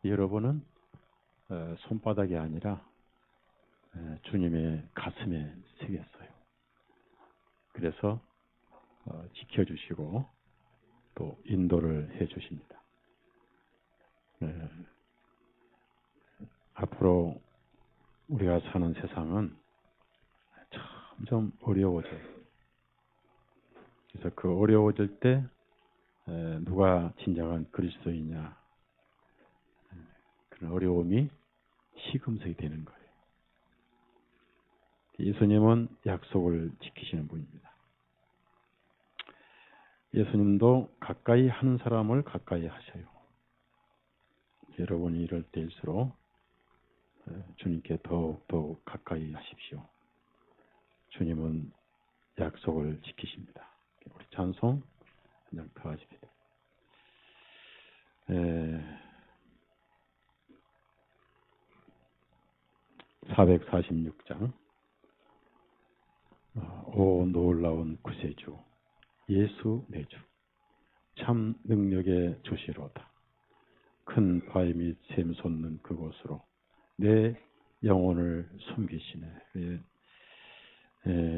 여러분은 손바닥이 아니라 주님의 가슴에 새겼어요. 그래서 지켜주시고 또 인도를 해주십니다. 앞으로 우리가 사는 세상은 점점 어려워져요. 그래서 그 어려워질 때 누가 진정한 그리스도이냐, 그런 어려움이 시금석이 되는 거예요. 예수님은 약속을 지키시는 분입니다. 예수님도 가까이 하는 사람을 가까이 하셔요. 여러분이 이럴 때일수록 주님께 더욱 가까이 하십시오. 주님은 약속을 지키십니다. 우리 찬송 한 장 더 하십니다. 446장. 오 놀라운 구세주 예수 내 주 참 능력의 주시로다. 큰 바위 및 샘 솟는 그곳으로 내 영혼을 숨기시네.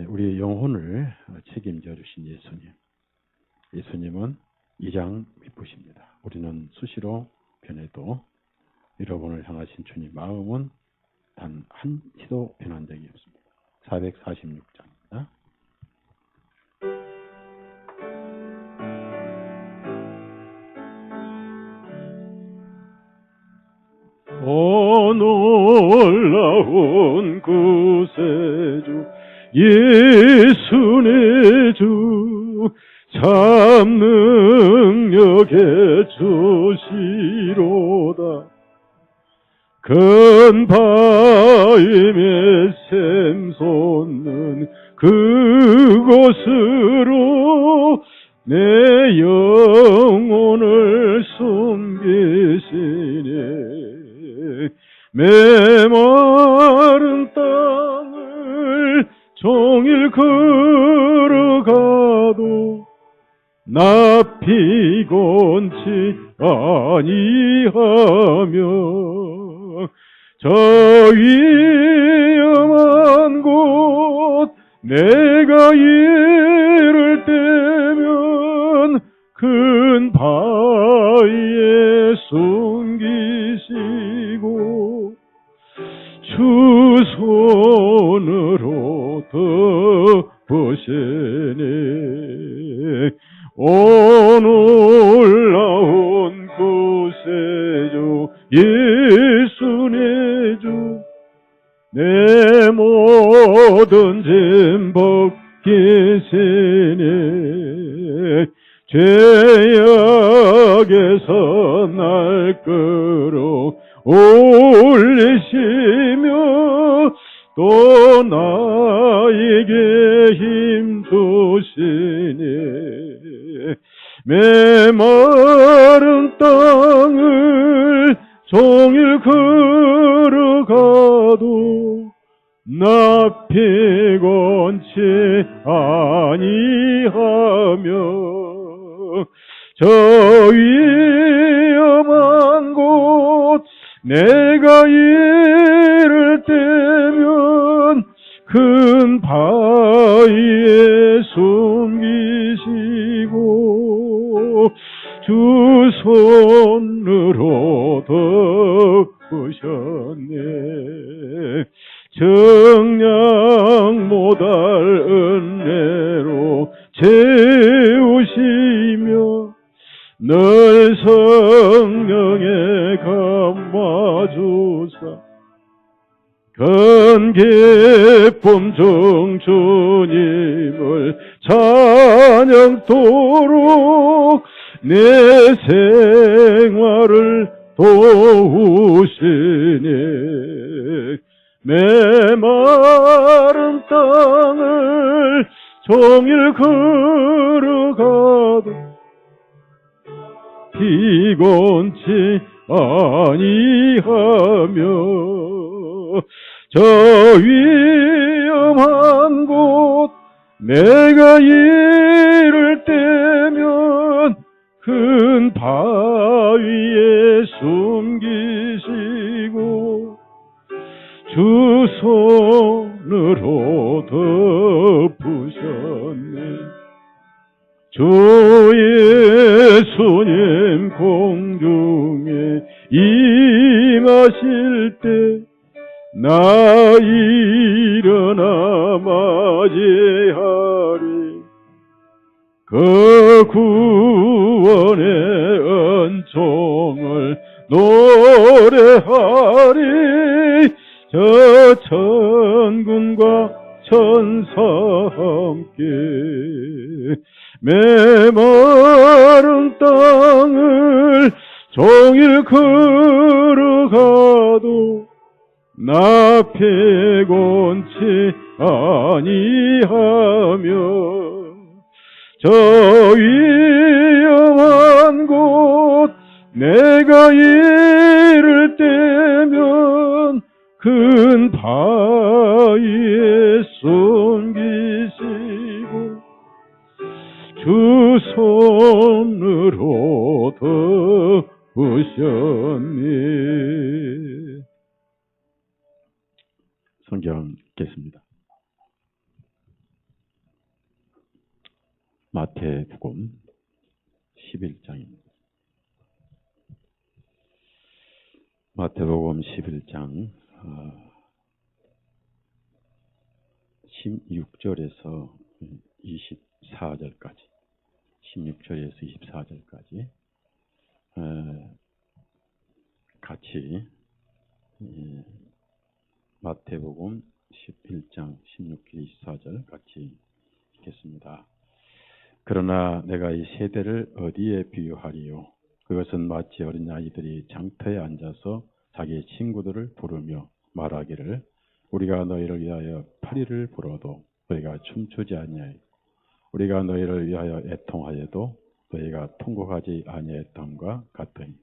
우리의 영혼을 책임져 주신 예수님. 예수님은 이장 미쁘십니다. 우리는 수시로 변해도 여러분을 향하신 주님 마음은 단 한치도 변한 적이 없습니다. 446장입니다. 오 놀라운 구세주 예수 내 주 참 능력의 주시로다. 큰 바위에 샘 솟는 그곳으로 내 영혼을 숨기시네. 메마른 땅을 종일 걸어가도 나 피곤치 아니하며 저 위험한 곳 내가 이를 때면 큰 바위에 숨기시고 주 손으로 덮으시네. 오 놀라운 구세주 예수 내 주 내 모든 짐 벗기시네. 죄악에서 날 끌어 올리시며 또 나에게 힘 주시네. 메마른 땅을 종일 걸어가도 나 피곤치 아니하며 저 위험한 곳 내가 이를 때면 큰 바위에 숨기시고 주 손으로 덮으셨네. 정량 못할 은혜로 채우시며 늘 성령에 감화주사 큰 기쁨 중 주님을 찬양토록 내 생활을 도우시네. 메마른 땅을 종일 걸어가도 피곤치 아니하며 저 위험한 곳 내가 이를 때면 큰 바위에 숨기 하실 때 나 일어나 맞이하리. 그 구원의 은총을 노래하리. 저 천군과 천사 함께 메마른 땅을 종일 걸어가도 나 피곤치 아니하며 저 위험한 곳 내가 이를 때면 큰 바위에 숨기시고 주 손으로 덮으셨네. 성경 읽겠습니다. 마태복음 11장입니다. 마태복음 11장 16절에서 24절까지 16절에서 24절까지 같이 마태복음 11장 16절 24절 같이 읽겠습니다. 그러나 내가 이 세대를 어디에 비유하리요? 그것은 마치 어린 아이들이 장터에 앉아서 자기 친구들을 부르며 말하기를 우리가 너희를 위하여 파리를 불어도 너희가 춤추지 아니하였고 우리가 너희를 위하여 애통하여도 너희가 통곡하지 아니하였던과 같으니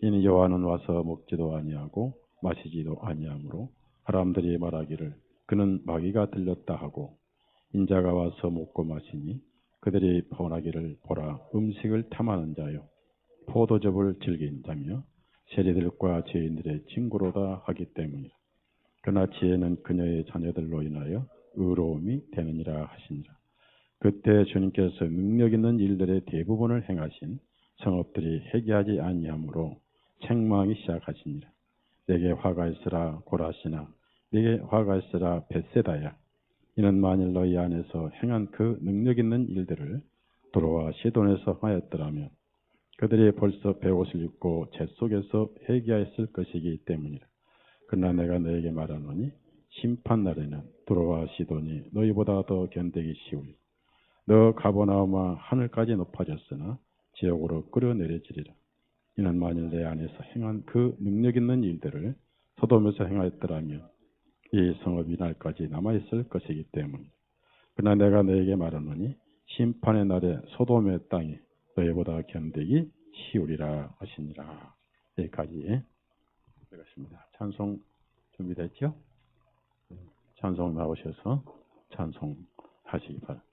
이는 여호와는 와서 먹지도 아니하고 마시지도 아니하므로 사람들이 말하기를 그는 마귀가 들렸다 하고 인자가 와서 먹고 마시니 그들이 번하기를 보라 음식을 탐하는 자요 포도즙을 즐긴 자며 세리들과 죄인들의 친구로다 하기 때문이라. 그러나 지혜는 그녀의 자녀들로 인하여 의로움이 되느니라 하시니라. 그때 주님께서 능력 있는 일들의 대부분을 행하신 성읍들이 회개하지 아니하므로 책망이 시작하시니라. 내게 화가 있으라 고라시나 내게 화가 있으라 벳세다야. 이는 만일 너희 안에서 행한 그 능력 있는 일들을 도로와 시돈에서 하였더라면 그들이 벌써 베옷을 입고 재 속에서 회개하였을 것이기 때문이라. 그러나 내가 너에게 말하노니 심판 날에는 도로와 시돈이 너희보다 더 견디기 쉬우리. 너 가버나움아 하늘까지 높아졌으나 지옥으로 끌어내려지리라. 이는 만일 내 안에서 행한 그 능력 있는 일들을 소돔에서 행하였더라면 이 성읍이 날까지 남아있을 것이기 때문이다. 그러나 내가 너에게 말하노니 심판의 날에 소돔의 땅이 너희보다 견디기 쉬우리라 하시니라. 여기까지 읽었습니다. 찬송 준비됐죠? 찬송 나오셔서 찬송하시기 바랍니다.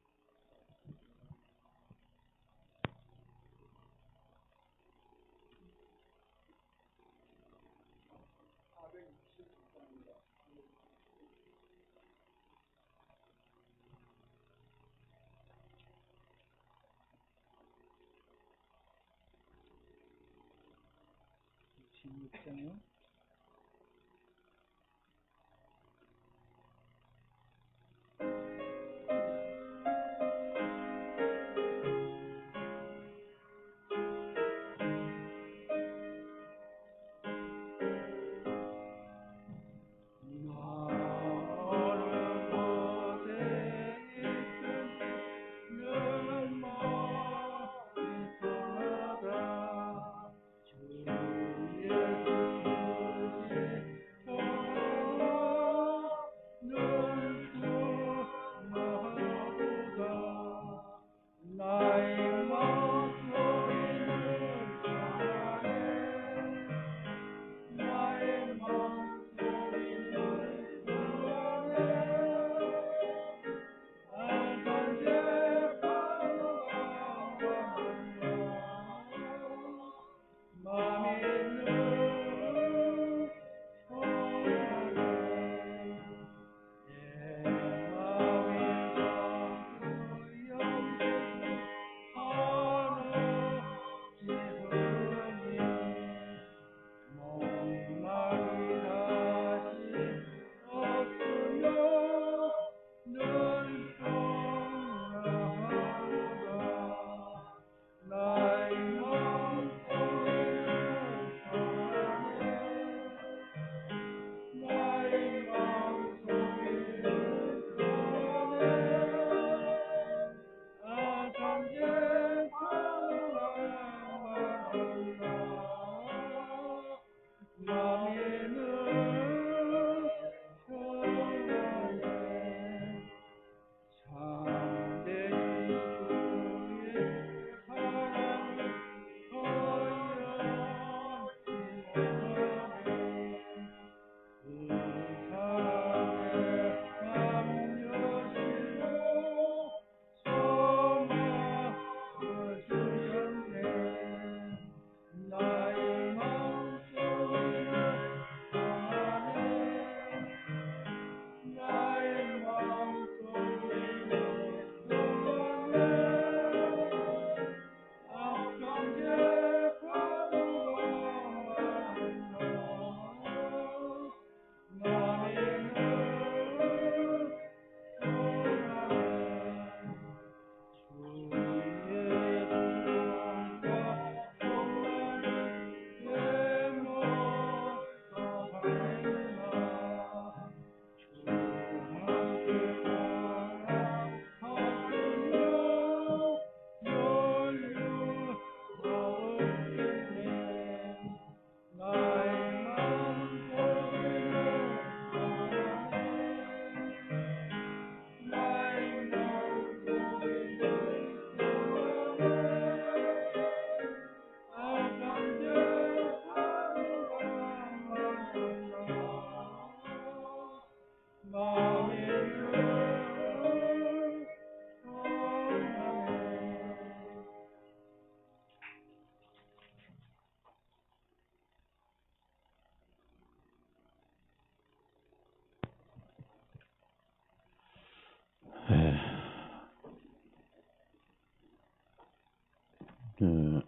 어,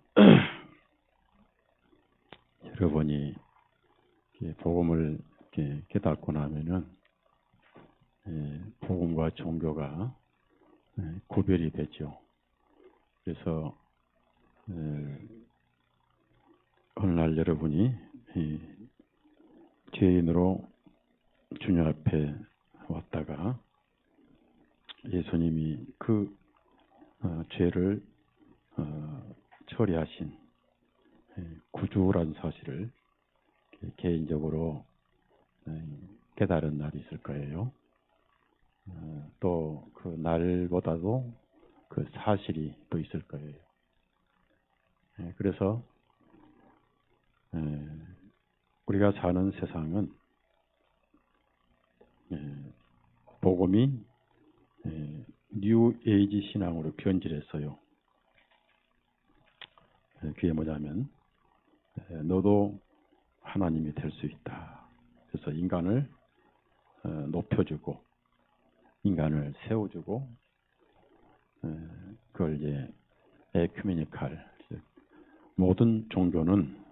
여러분이 복음을 깨닫고 나면은 복음과 종교가 구별이 되죠. 그래서 어느 날 여러분이 죄인으로 주님 앞에 왔다가 예수님이 그 죄를 처리하신 구주라는 사실을 개인적으로 깨달은 날이 있을 거예요. 또 그 날보다도 그 사실이 또 있을 거예요. 그래서 우리가 사는 세상은 복음이 뉴 에이지 신앙으로 변질했어요. 그게 뭐냐면 너도 하나님이 될 수 있다. 그래서 인간을 높여주고 인간을 세워주고 그걸 이제 에큐메니칼 모든 종교는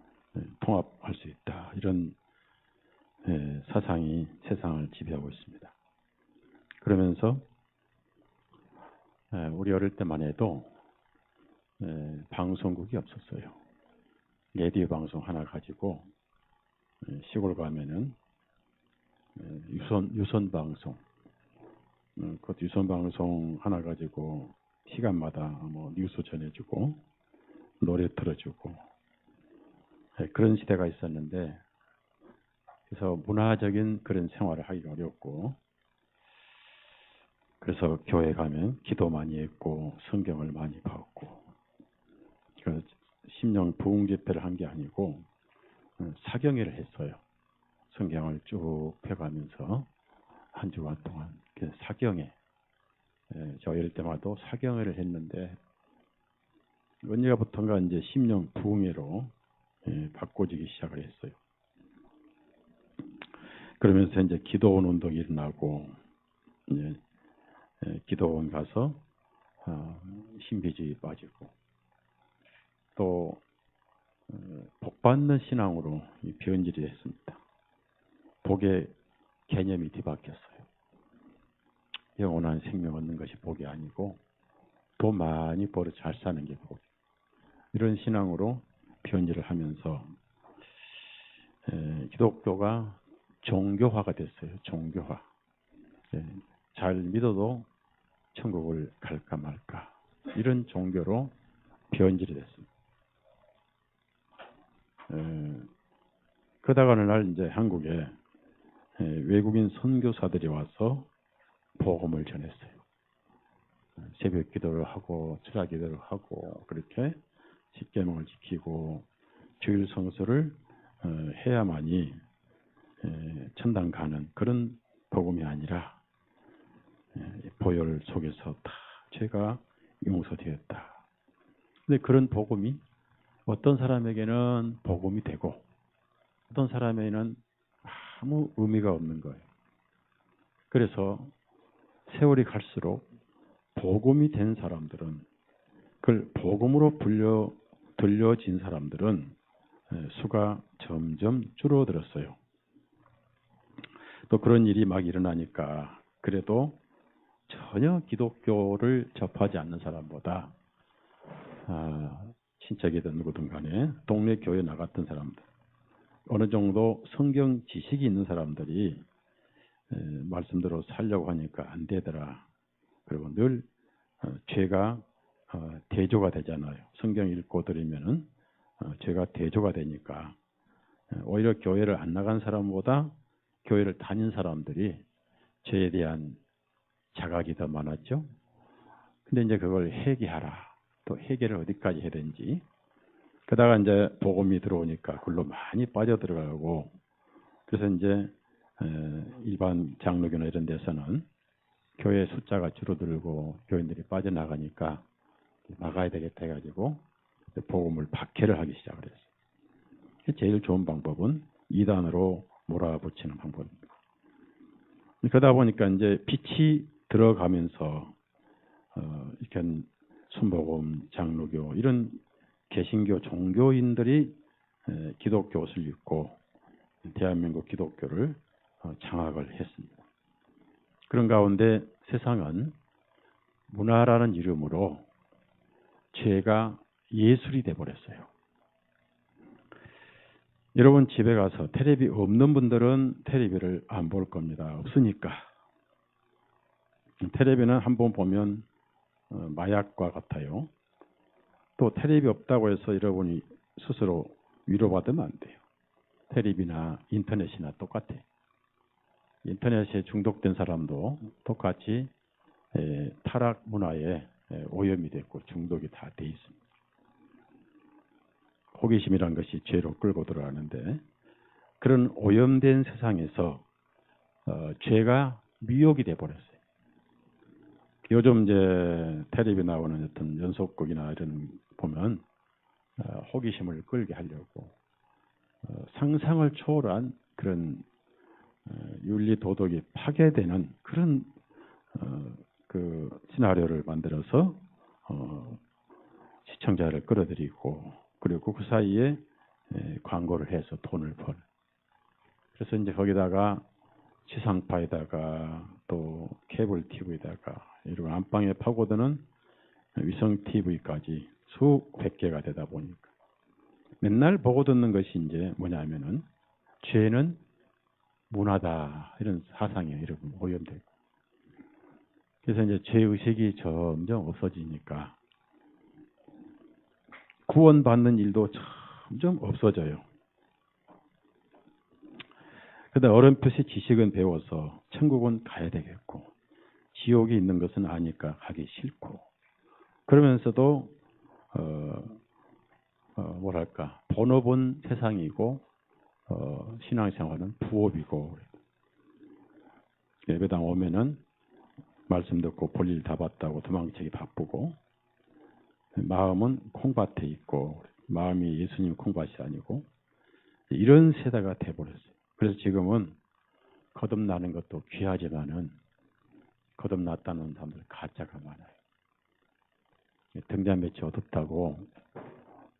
통합할 수 있다. 이런 사상이 세상을 지배하고 있습니다. 그러면서 우리 어릴 때만 해도 방송국이 없었어요. 라디오 방송 하나 가지고 시골 가면은 유선 방송, 그 유선 방송 하나 가지고 시간마다 뭐 뉴스 전해주고 노래 틀어주고 그런 시대가 있었는데, 그래서 문화적인 그런 생활을 하기가 어렵고, 그래서 교회 가면 기도 많이 했고 성경을 많이 봤고, 그래서 심령 부흥 집회를 한 게 아니고 사경회를 했어요. 성경을 쭉 펴가면서 한 주간 동안 사경회, 저 이럴 때마다 사경회를 했는데 언제부턴가 이제 심령 부흥회로 바꿔지기 시작을 했어요. 그러면서 이제 기도원 운동이 일어나고, 이제 기도원 가서 신비주의 빠지고, 또 복받는 신앙으로 변질이 됐습니다. 복의 개념이 뒤바뀌었어요. 영원한 생명 얻는 것이 복이 아니고 돈 많이 벌어 잘 사는 게 복. 이런 신앙으로 변질을 하면서 기독교가 종교화가 됐어요. 종교화. 잘 믿어도 천국을 갈까 말까, 이런 종교로 변질이 됐습니다. 그러다가 어느 날 이제 한국에 외국인 선교사들이 와서 복음을 전했어요. 새벽 기도를 하고 철야 기도를 하고 그렇게 십계명을 지키고 주일 성수를 해야만이 천당 가는 그런 복음이 아니라 보혈 속에서 다 죄가 용서되었다. 근데 그런 복음이 어떤 사람에게는 복음이 되고 어떤 사람에게는 아무 의미가 없는 거예요. 그래서 세월이 갈수록 복음이 된 사람들은, 그걸 복음으로 들려진 사람들은 수가 점점 줄어들었어요. 또 그런 일이 막 일어나니까 그래도 전혀 기독교를 접하지 않는 사람보다 친척이든 누구든 간에 동네 교회 나갔던 사람들, 어느 정도 성경 지식이 있는 사람들이 말씀대로 살려고 하니까 안 되더라. 그리고 늘 죄가 대조가 되잖아요. 성경 읽고 들으면은 죄가 대조가 되니까 오히려 교회를 안 나간 사람보다 교회를 다닌 사람들이 죄에 대한 자각이 더 많았죠. 근데 이제 그걸 회개하라. 또 회개를 어디까지 해야 되는지. 그러다가 이제 복음이 들어오니까 그걸로 많이 빠져들어가고, 그래서 이제 일반 장로교나 이런 데서는 교회 숫자가 줄어들고 교인들이 빠져나가니까 나가야 되겠다 해가지고 복음을 박해를 하기 시작을 했어요. 제일 좋은 방법은 이단으로 몰아붙이는 방법입니다. 그러다 보니까 이제 빛이 들어가면서 이렇게 순복음, 장로교 이런 개신교 종교인들이 기독교 옷을 입고 대한민국 기독교를 장악을 했습니다. 그런 가운데 세상은 문화라는 이름으로 죄가 예술이 돼버렸어요. 여러분 집에 가서 텔레비 없는 분들은 텔레비를 안 볼 겁니다. 없으니까. 텔레비는 한번 보면 마약과 같아요. 또 텔레비 없다고 해서 여러분이 스스로 위로받으면 안 돼요. 텔레비나 인터넷이나 똑같아요. 인터넷에 중독된 사람도 똑같이 타락 문화에 오염이 됐고 중독이 다 돼 있습니다. 호기심이란 것이 죄로 끌고 들어가는데 그런 오염된 세상에서 죄가 미혹이 돼 버렸어요. 요즘 이제 텔레비 나오는 어떤 연속극이나 이런 보면 호기심을 끌게 하려고 상상을 초월한 그런 윤리 도덕이 파괴되는 그런 그 시나리오를 만들어서 시청자를 끌어들이고 그리고 그 사이에 광고를 해서 돈을 벌. 그래서 이제 거기다가 지상파에다가 또 케이블 TV에다가 이런 안방에 파고드는 위성 TV까지 수백 개가 되다 보니까 맨날 보고 듣는 것이 이제 뭐냐면은 죄는 문화다 이런 사상이 여러분 오염되고 그래서 이제 죄의식이 점점 없어지니까 구원받는 일도 점점 없어져요. 그런데 어렴풋이 지식은 배워서 천국은 가야 되겠고 지옥이 있는 것은 아니까 가기 싫고 그러면서도 뭐랄까 본업은 세상이고 신앙생활은 부업이고 예배당 오면은 말씀 듣고 볼일 다 봤다고 도망치기 바쁘고 마음은 콩밭에 있고 마음이 예수님 콩밭이 아니고 이런 세대가 돼버렸어요. 그래서 지금은 거듭나는 것도 귀하지만은 거듭났다는 사람들 가짜가 많아요. 등잔 밑이 어둡다고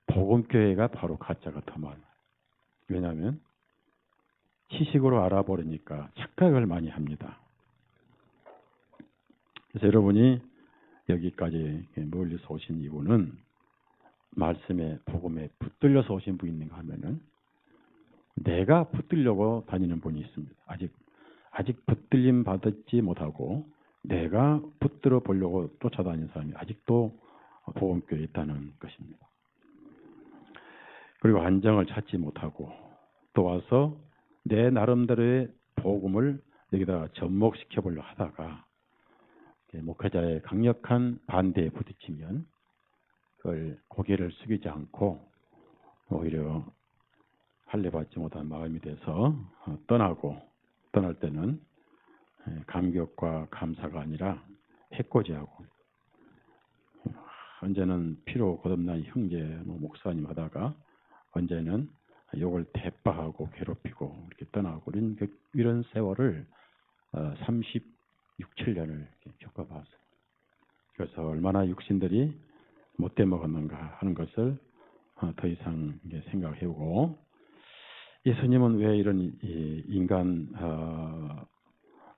복음교회가 바로 가짜가 더 많아요. 왜냐하면 지식으로 알아버리니까 착각을 많이 합니다. 그래서 여러분이 여기까지 멀리서 오신 이유는 말씀에 복음에 붙들려서 오신 분이 있는가 하면은 내가 붙들려고 다니는 분이 있습니다. 아직 붙들림 받지 못하고 내가 붙들어 보려고 쫓아다니는 사람이 아직도 복음교회에 있다는 것입니다. 그리고 안정을 찾지 못하고 또 와서 내 나름대로의 복음을 여기다가 접목시켜 보려고 하다가 목회자의 강력한 반대에 부딪히면 그걸 고개를 숙이지 않고 오히려 할례받지 못한 마음이 돼서 떠나고 떠날 때는 감격과 감사가 아니라 해코지하고 언제는 피로 거듭난 형제 목사님 하다가 언제는 욕을 대빠하고 괴롭히고 이렇게 떠나고 이런 세월을 36, 7년을 겪어봤어요. 그래서 얼마나 육신들이 못돼 먹었는가 하는 것을 더 이상 생각해보고 예수님은 왜 이런 인간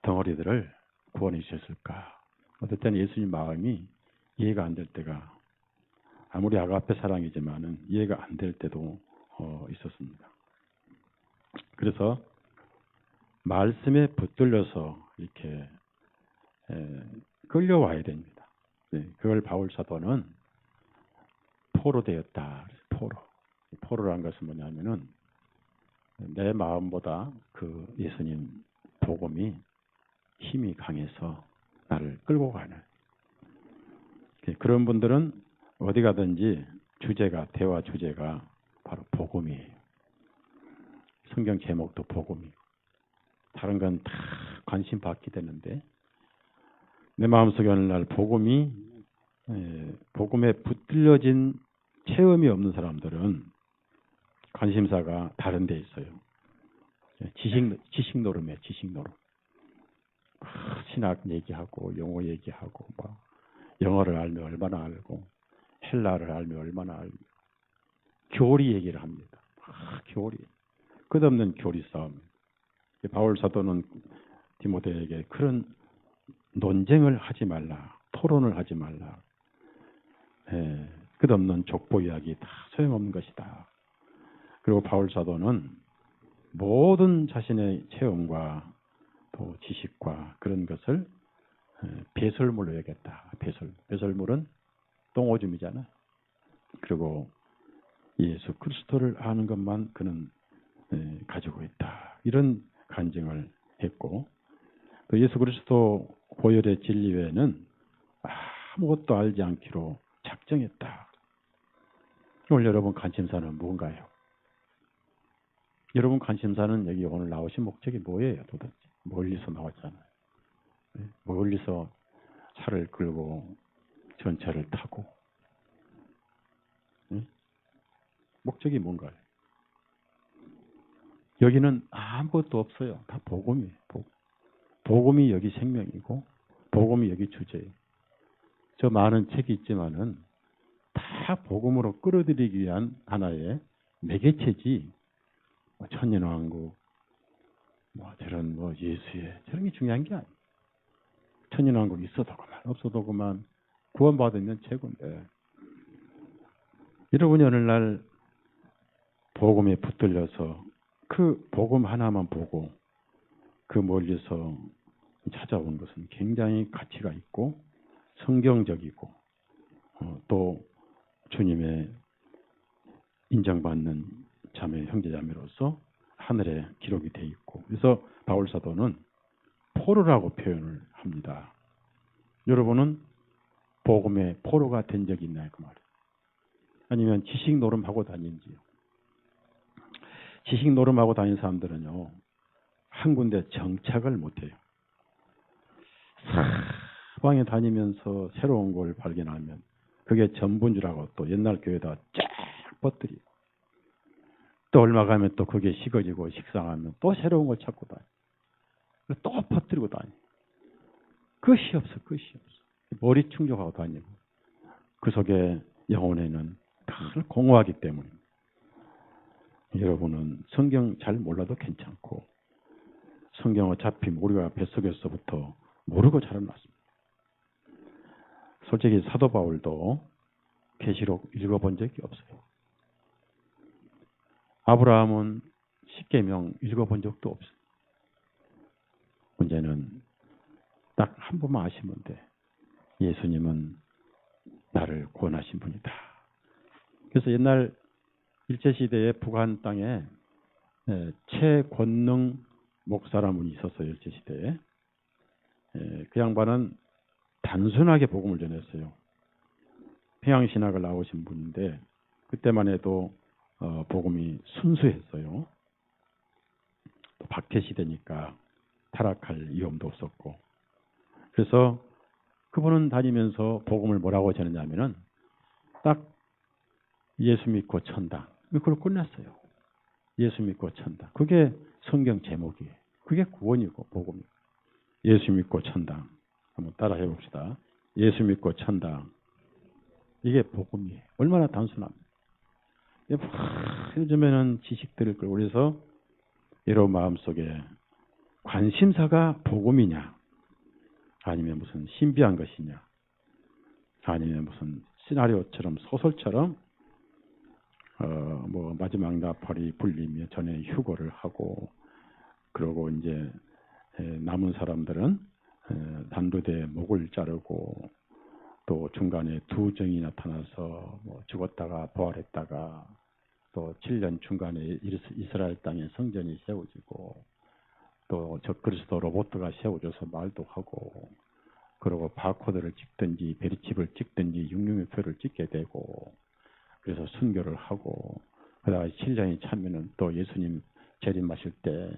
덩어리들을 구원해 주셨을까? 어떨 때는 예수님 마음이 이해가 안 될 때가 아무리 아가페 사랑이지만은 이해가 안 될 때도 있었습니다. 그래서 말씀에 붙들려서 이렇게 끌려와야 됩니다. 그걸 바울 사도는 포로되었다. 포로란 것은 뭐냐면은 내 마음보다 그 예수님 복음이 힘이 강해서 나를 끌고 가는 그런 분들은 어디 가든지 대화 주제가 바로 복음이에요. 성경 제목도 복음이고 다른 건 다 관심 받게 되는데 내 마음속에 어느 날 복음에 붙들려진 체험이 없는 사람들은 관심사가 다른 데 있어요. 지식 노름이에요. 지식 노름. 신학 얘기하고 영어 얘기하고 영어를 알면 얼마나 알고 헬라를 알면 얼마나 알고 교리 얘기를 합니다. 교리. 끝없는 교리 싸움. 바울 사도는 디모데에게 그런 논쟁을 하지 말라. 토론을 하지 말라. 끝없는 족보 이야기 다 소용없는 것이다. 그리고 바울 사도는 모든 자신의 체험과 또 지식과 그런 것을 배설물로 여겼다. 배설물은 똥오줌이잖아. 그리고 예수 그리스도를 아는 것만 그는 가지고 있다. 이런 간증을 했고 또 예수 그리스도 보혈의 진리 외에는 아무것도 알지 않기로 작정했다. 오늘 여러분 관심사는 무언가요? 여러분 관심사는 여기 오늘 나오신 목적이 뭐예요? 도대체 멀리서 나왔잖아요. 멀리서 차를 끌고 전차를 타고 목적이 뭔가요? 여기는 아무것도 없어요. 다 복음이에요. 복음이 여기 생명이고 복음이 여기 주제예요. 저 많은 책이 있지만은 다 복음으로 끌어들이기 위한 하나의 매개체지 천년왕국 저런 예수의 저런 게 중요한 게 아니에요. 천년왕국 있어도 그만 없어도 그만 구원받으면 최고인데 여러분이 어느 날 복음에 붙들려서 그 복음 하나만 보고 그 멀리서 찾아온 것은 굉장히 가치가 있고 성경적이고 또 주님의 인정받는 자매 형제자매로서 하늘에 기록이 돼 있고 그래서 바울 사도는 포로라고 표현을 합니다. 여러분은 복음의 포로가 된 적이 있나요? 그 말이에요. 아니면 지식 노름하고 다닌지요? 지식 노름하고 다니는 사람들은요 한 군데 정착을 못해요. 사방에 다니면서 새로운 걸 발견하면 그게 전부인 줄 알고 또 옛날 교회에다 쫙 퍼뜨리고 또 얼마 가면 또 그게 식어지고 식상하면 또 새로운 걸 찾고 다니고 또 퍼뜨리고 다니고 끝이 없어. 머리 충족하고 다니고 그 속에 영혼에는 늘 공허하기 때문에 여러분은 성경 잘 몰라도 괜찮고 성경 어차피 우리가 뱃속에서부터 모르고 자라났습니다. 솔직히 사도 바울도 계시록 읽어본 적이 없어요. 아브라함은 십계명 읽어본 적도 없어요. 문제는 딱 한 번만 아시면 돼. 예수님은 나를 구원하신 분이다. 그래서 옛날 일제시대에 북한 땅에 최권능 목사라는 분이 있었어요. 일제시대에. 그 양반은 단순하게 복음을 전했어요. 평양신학을 나오신 분인데 그때만 해도 복음이 순수했어요. 또 박해시대니까 타락할 위험도 없었고 그래서 그분은 다니면서 복음을 뭐라고 전했냐면은 딱 예수 믿고 천당 그걸 끝냈어요. 예수 믿고 천당 그게 성경 제목이에요. 그게 구원이고 복음이고 예수 믿고 천당 한번 따라 해봅시다. 예수 믿고 천당 이게 복음이에요. 얼마나 단순합니까? 요즘에는 지식들을 끌고 그래서 여러분 마음속에 관심사가 복음이냐 아니면 무슨 신비한 것이냐 아니면 무슨 시나리오처럼 소설처럼 마지막 나팔이 불리며 전에 휴거를 하고 그러고 이제 남은 사람들은 단두대에 목을 자르고 또 중간에 두 정이 나타나서 죽었다가 부활했다가 또 7년 중간에 이스라엘 땅에 성전이 세워지고 또 적그리스도 로봇가 세워져서 말도 하고 그리고 바코드를 찍든지 베리칩을 찍든지 육룡표를 찍게 되고 그래서 순교를 하고 그다가 7년이 차면은 또 예수님 재림하실 때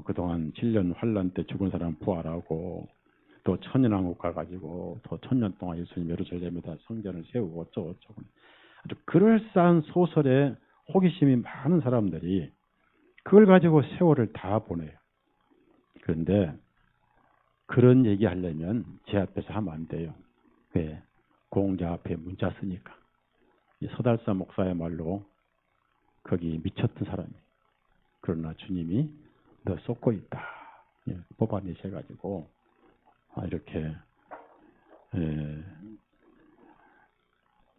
그동안 7년 환란 때 죽은 사람 부활하고 또 천년왕국 가가지고 또 1000년 동안 예수님 예루살렘에다 성전을 세우고 어쩌고저쩌고 아주 그럴싸한 소설에 호기심이 많은 사람들이 그걸 가지고 세월을 다 보내요. 그런데 그런 얘기 하려면 제 앞에서 하면 안 돼요. 왜? 공자 앞에 문자 쓰니까. 이 서달사 목사의 말로 거기 미쳤던 사람이에요. 그러나 주님이 너 쏟고 있다. 예, 뽑아내셔가지고 이렇게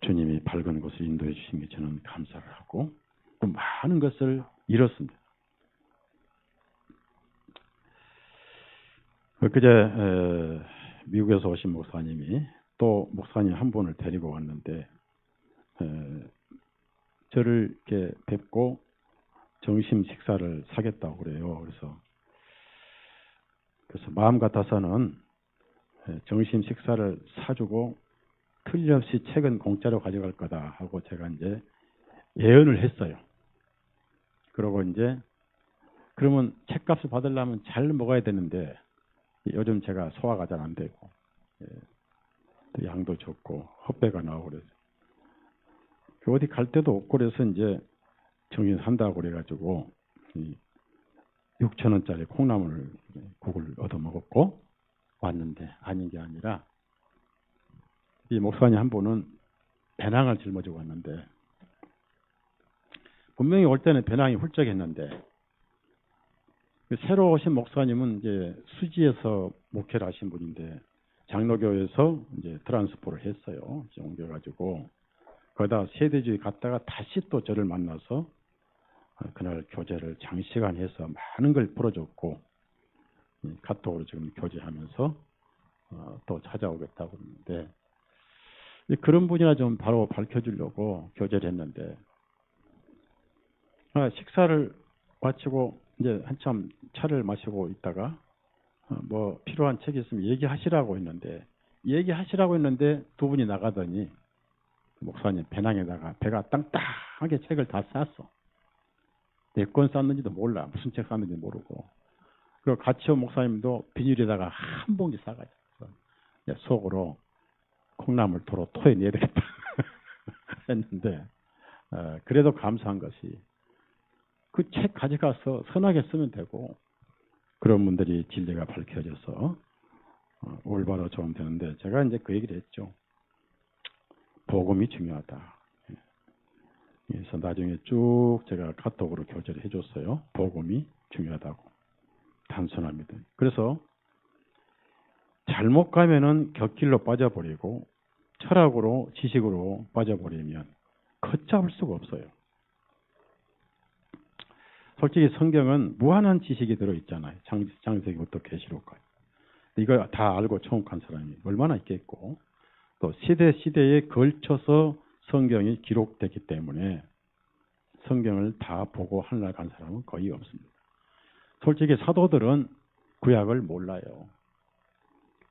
주님이 밝은 곳을 인도해 주신 게 저는 감사를 하고 또 많은 것을 잃었습니다. 그제 미국에서 오신 목사님이 또 목사님 한 분을 데리고 왔는데 저를 이렇게 뵙고 점심 식사를 사겠다고 그래요. 그래서 마음 같아서는 점심 식사를 사주고 틀림없이 책은 공짜로 가져갈 거다 하고 제가 이제 예언을 했어요. 그러고 이제 그러면 책값을 받으려면 잘 먹어야 되는데 요즘 제가 소화가 잘 안 되고 또 양도 적고 헛배가 나오고 그래서 어디 갈 데도 없고 그래서 이제 정신 산다고 그래가지고 6,000원짜리 콩나물국을 얻어 먹었고 왔는데 아닌 게 아니라 이 목사님 한 분은 배낭을 짊어지고 왔는데 분명히 올 때는 배낭이 훌쩍했는데 새로 오신 목사님은 이제 수지에서 목회를 하신 분인데 장로교에서 이제 트랜스포를 했어요. 이제 옮겨가지고 거기다 세대주의 갔다가 다시 또 저를 만나서 그날 교제를 장시간 해서 많은 걸 풀어줬고 카톡으로 지금 교제하면서 또 찾아오겠다고 그러는데 그런 분이나 좀 바로 밝혀주려고 교제를 했는데 식사를 마치고 이제 한참 차를 마시고 있다가 뭐 필요한 책이 있으면 얘기하시라고 했는데 두 분이 나가더니 목사님 배낭에다가 배가 땅땅하게 책을 다 쌌어. 몇 권 쌌는지도 몰라. 무슨 책 쌌는지 모르고. 그리고 같이 온 목사님도 비닐에다가 한 봉지 싸가지고 속으로 콩나물 도로 토해내야 되겠다 했는데 그래도 감사한 것이 그 책 가져가서 선하게 쓰면 되고 그런 분들이 진리가 밝혀져서 올바로 좋으면 되는데 제가 이제 그 얘기를 했죠. 복음이 중요하다. 그래서 나중에 쭉 제가 카톡으로 교제를 해줬어요. 복음이 중요하다고. 단순합니다. 그래서 잘못 가면은 곁길로 빠져버리고 철학으로 지식으로 빠져버리면 걷잡을 수가 없어요. 솔직히 성경은 무한한 지식이 들어있잖아요. 창세기부터 계시록까지. 이걸 다 알고 청옥한 사람이 얼마나 있겠고 또 시대에 걸쳐서 성경이 기록됐기 때문에 성경을 다 보고 하늘나라 간 사람은 거의 없습니다. 솔직히 사도들은 구약을 몰라요.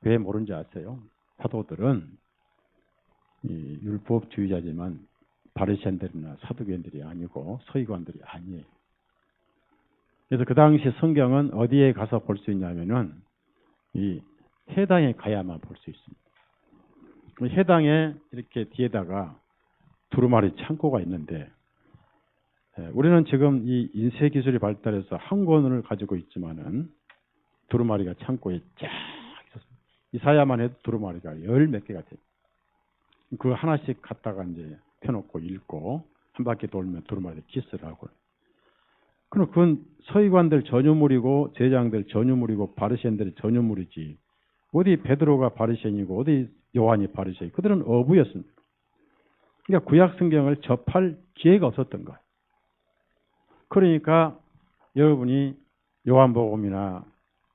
왜 모르는지 아세요? 사도들은 율법주의자지만 바리새인들이나 사두개인들이 아니고 서기관들이 아니에요. 그래서 그 당시 성경은 어디에 가서 볼 수 있냐면은 이 해당에 가야만 볼 수 있습니다. 해당에 이렇게 뒤에다가 두루마리 창고가 있는데 우리는 지금 이 인쇄 기술이 발달해서 한 권을 가지고 있지만은 두루마리가 창고에 쫙 있었습니다. 이사야만 해도 두루마리가 열 몇 개가 돼요. 그 하나씩 갖다가 이제 펴놓고 읽고 한 바퀴 돌면 두루마리 키스를 하고. 그럼 그건 서기관들 전유물이고 제장들 전유물이고 바리새인들이 전유물이지. 어디 베드로가 바리새인이고 어디 요한이 바리새인. 그들은 어부였습니다. 그러니까 구약 성경을 접할 기회가 없었던 거예요. 그러니까 여러분이 요한복음이나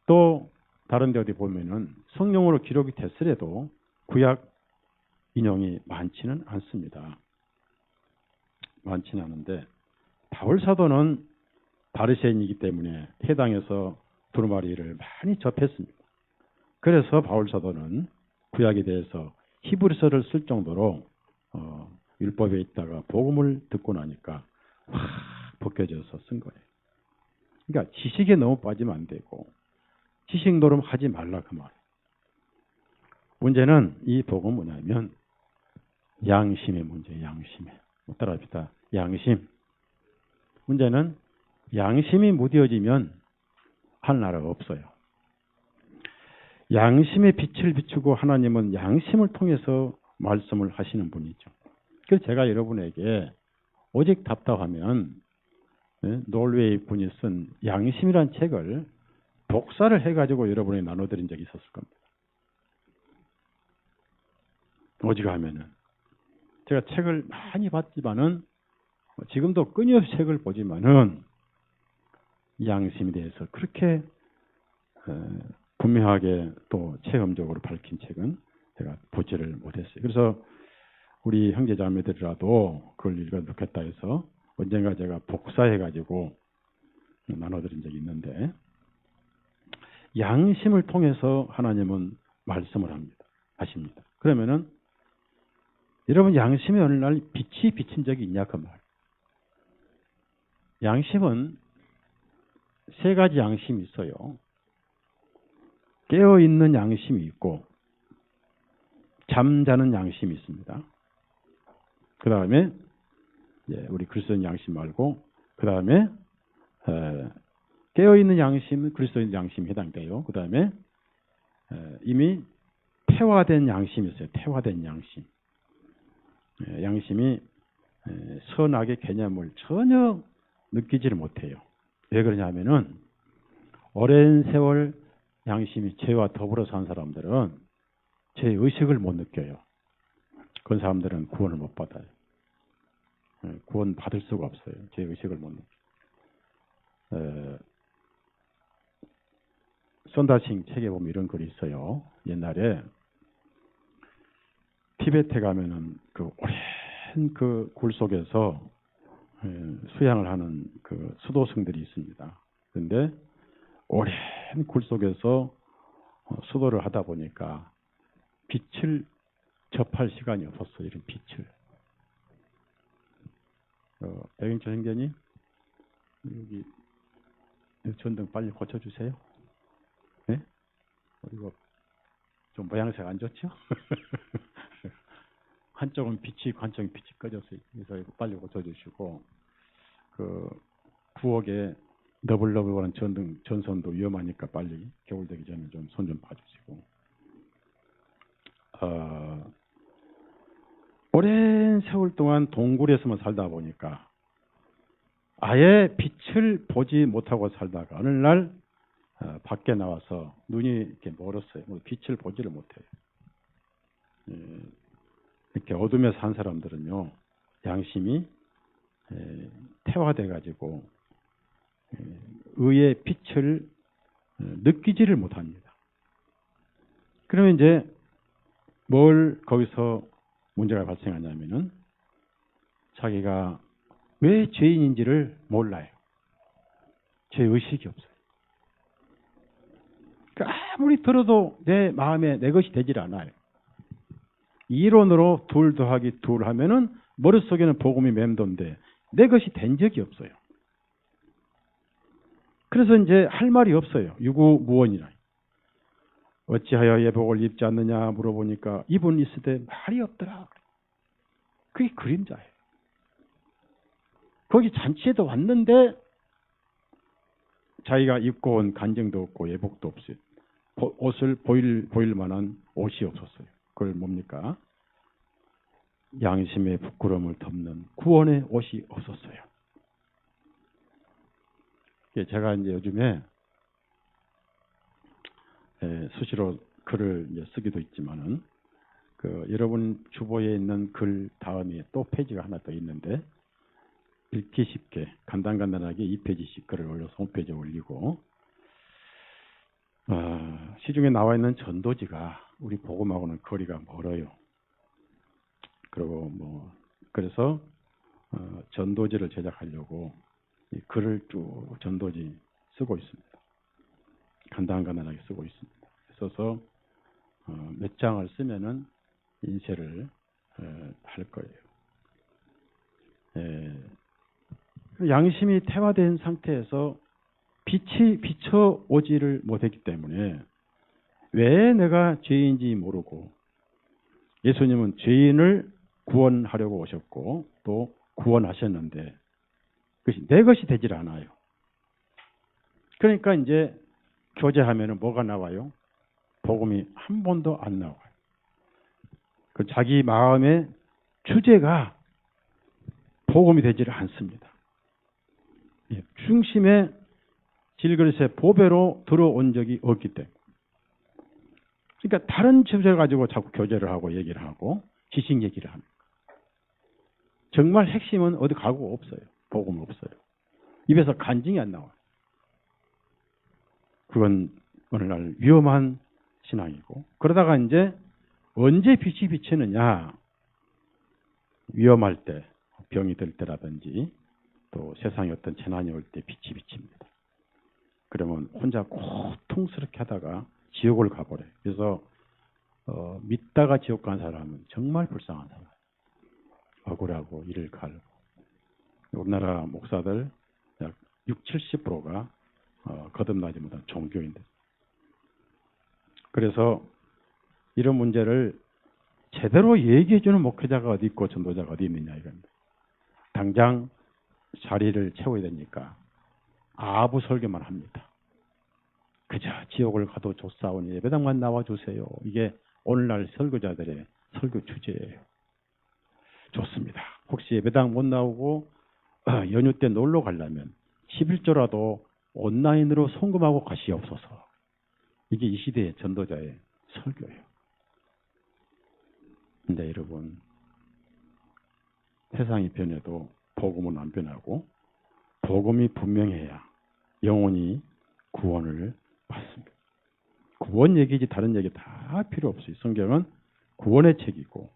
또 다른 데 어디 보면은 성령으로 기록이 됐으려도 구약 인용이 많지는 않습니다. 많지는 않은데 바울 사도는 바리새인이기 때문에 해당에서 두루마리를 많이 접했습니다. 그래서 바울 사도는 구약에 대해서 히브리서를 쓸 정도로 율법에 있다가 복음을 듣고 나니까 확 벗겨져서 쓴 거예요. 그러니까 지식에 너무 빠지면 안 되고 지식 노름 하지 말라 그 말. 문제는 이 복음 뭐냐면 양심의 문제, 양심에. 따라합시다. 양심. 문제는 양심이 무뎌지면 하늘나라가 없어요. 양심의 빛을 비추고 하나님은 양심을 통해서 말씀을 하시는 분이죠. 그래서 제가 여러분에게 오직 답답하면 노르웨이 분이 쓴 양심이란 책을 복사를 해가지고 여러분이 나눠드린 적이 있었을 겁니다. 오직하면은 제가 책을 많이 봤지만은 지금도 끊임없이 책을 보지만은 양심에 대해서 그렇게 분명하게 또 체험적으로 밝힌 책은 제가 보지를 못했어요. 그래서 우리 형제자매들이라도 그걸 읽어놓겠다 해서 언젠가 제가 복사해가지고 나눠드린 적이 있는데, 양심을 통해서 하나님은 말씀을 하십니다. 그러면은 여러분, 양심이 어느 날 빛이 비친 적이 있냐 그 말. 양심은 세 가지 양심이 있어요. 깨어있는 양심이 있고 잠자는 양심이 있습니다. 그 다음에 우리 그리스도인 양심 말고 그 다음에 깨어있는 양심은 그리스도인 양심에 해당돼요. 그 다음에 이미 태화된 양심이 있어요. 태화된 양심. 양심이 선악의 개념을 전혀 느끼지를 못해요. 왜 그러냐면은 오랜 세월 양심이 죄와 더불어 산 사람들은 죄 의식을 못 느껴요. 그런 사람들은 구원을 못 받아요. 구원 받을 수가 없어요. 죄 의식을 못 느껴요. 선다싱 책에 보면 이런 글이 있어요. 옛날에 티베트에 가면은 그 오랜 그 굴 속에서 수양을 하는 그 수도승들이 있습니다. 그런데 오랜 굴 속에서 수도를 하다 보니까 빛을 접할 시간이 없었어요. 이런 빛을. 백인철 행전이 여기 전등 빨리 고쳐주세요. 네? 이거 좀 모양새가 안 좋죠? 한쪽은 빛이 있고 한쪽은 빛이 꺼졌어요. 그래서 이거 빨리 고쳐주시고, 그 부엌에 너블너블한 전선도 위험하니까 빨리 겨울 되기 전에 좀 손 좀 봐주시고. 오랜 세월 동안 동굴에서만 살다 보니까 아예 빛을 보지 못하고 살다가 어느 날 밖에 나와서 눈이 이렇게 멀었어요. 빛을 보지를 못해요. 이렇게 어둠에 산 사람들은요, 양심이 태화돼 가지고 의의 빛을 느끼지를 못합니다. 그러면 이제 뭘 거기서 문제가 발생하냐면은 자기가 왜 죄인인지를 몰라요. 죄 의식이 없어요. 아무리 들어도 내 마음에 내 것이 되질 않아요. 이론으로 2 더하기 2 하면은 머릿속에는 복음이 맴돈데 내 것이 된 적이 없어요. 그래서 이제 할 말이 없어요. 유구무원이라. 어찌하여 예복을 입지 않느냐 물어보니까 입은 있으되 말이 없더라. 그게 그림자예요. 거기 잔치에도 왔는데 자기가 입고 온 간증도 없고 예복도 없어요. 옷을 보일 만한 옷이 없었어요. 그걸 뭡니까? 양심의 부끄러움을 덮는 구원의 옷이 없었어요. 제가 이제 요즘에 수시로 글을 이제 쓰기도 있지만은 여러분 주보에 있는 글 다음에 또 페이지가 하나 더 있는데 읽기 쉽게 간단하게 2페이지씩 글을 올려서 홈페이지에 올리고, 시중에 나와 있는 전도지가 우리 복음하고는 거리가 멀어요. 그리고 그래서 전도지를 제작하려고 이 글을 쭉 전도지 쓰고 있습니다. 간단하게 쓰고 있습니다. 써서 몇 장을 쓰면은 인쇄를 할 거예요. 양심이 태화된 상태에서 빛이 비춰오지를 못했기 때문에 왜 내가 죄인인지 모르고, 예수님은 죄인을 구원하려고 오셨고 또 구원하셨는데 그것이 내 것이 되질 않아요. 그러니까 이제 교제하면은 뭐가 나와요? 복음이 한 번도 안 나와요. 그 자기 마음의 주제가 복음이 되지를 않습니다. 중심에 질그릇에 보배로 들어온 적이 없기 때문에. 그러니까 다른 주제를 가지고 자꾸 교제를 하고 얘기를 하고 지식 얘기를 합니다. 정말 핵심은 어디 가고 없어요. 복음 없어요. 입에서 간증이 안 나와요. 그건 오늘날 위험한 신앙이고, 그러다가 이제 언제 빛이 비치느냐? 위험할 때, 병이 들 때라든지 또 세상에 어떤 재난이 올 때 빛이 비칩니다. 그러면 혼자 고통스럽게 하다가 지옥을 가버려요. 그래서 믿다가 지옥 간 사람은 정말 불쌍한 사람. 억울하고 이를 갈고. 우리나라 목사들 약 60, 70%가 거듭나지 못한 종교인들. 그래서 이런 문제를 제대로 얘기해주는 목회자가 어디 있고 전도자가 어디 있느냐 이겁니다. 당장 자리를 채워야 되니까 아부 설교만 합니다. 그저 지옥을 가도 좋사오니 예배당만 나와주세요. 이게 오늘날 설교자들의 설교 주제예요. 좋습니다. 혹시 예배당 못 나오고 연휴 때 놀러 가려면 11조라도 온라인으로 송금하고 가시옵소서. 이게 이 시대의 전도자의 설교예요. 근데 여러분, 세상이 변해도 복음은 안 변하고 복음이 분명해야 영혼이 구원을 받습니다. 구원 얘기지 다른 얘기 다 필요 없어요. 성경은 구원의 책이고.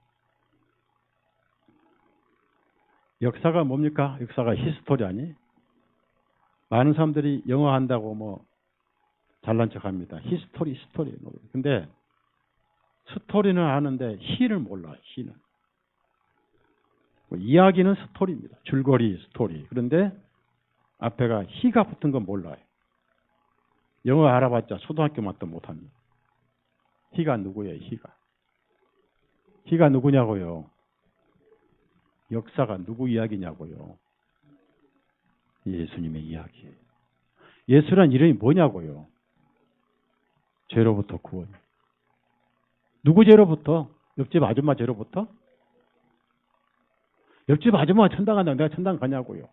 역사가 뭡니까? 역사가 히스토리 아니? 많은 사람들이 영어 한다고 뭐 잘난 척합니다. 히스토리. 근데 스토리는 아는데 히를 몰라. 히는. 이야기는 스토리입니다. 줄거리 스토리. 그런데 앞에가 히가 붙은 건 몰라요. 영어 알아봤자 초등학교 맛도 못합니다. 히가 누구예요? 히가 누구냐고요? 역사가 누구 이야기냐고요? 예수님의 이야기예요. 예수란 이름이 뭐냐고요? 죄로부터 구원. 누구 죄로부터? 옆집 아줌마 죄로부터? 옆집 아줌마가 천당 간다고 내가 천당 가냐고요?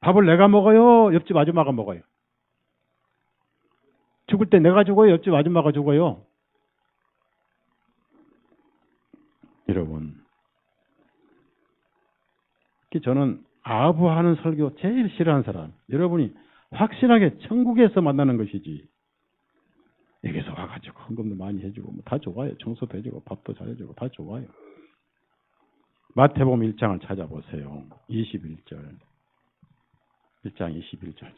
밥을 내가 먹어요? 옆집 아줌마가 먹어요? 죽을 때 내가 죽어요? 옆집 아줌마가 죽어요? 여러분, 저는 아부하는 설교 제일 싫어하는 사람, 여러분이 확실하게 천국에서 만나는 것이지 여기서 와가지고 헌금도 많이 해주고 뭐 다 좋아요. 청소도 해주고 밥도 잘해주고 다 좋아요. 마태복음 1장을 찾아보세요. 21절 1장 21절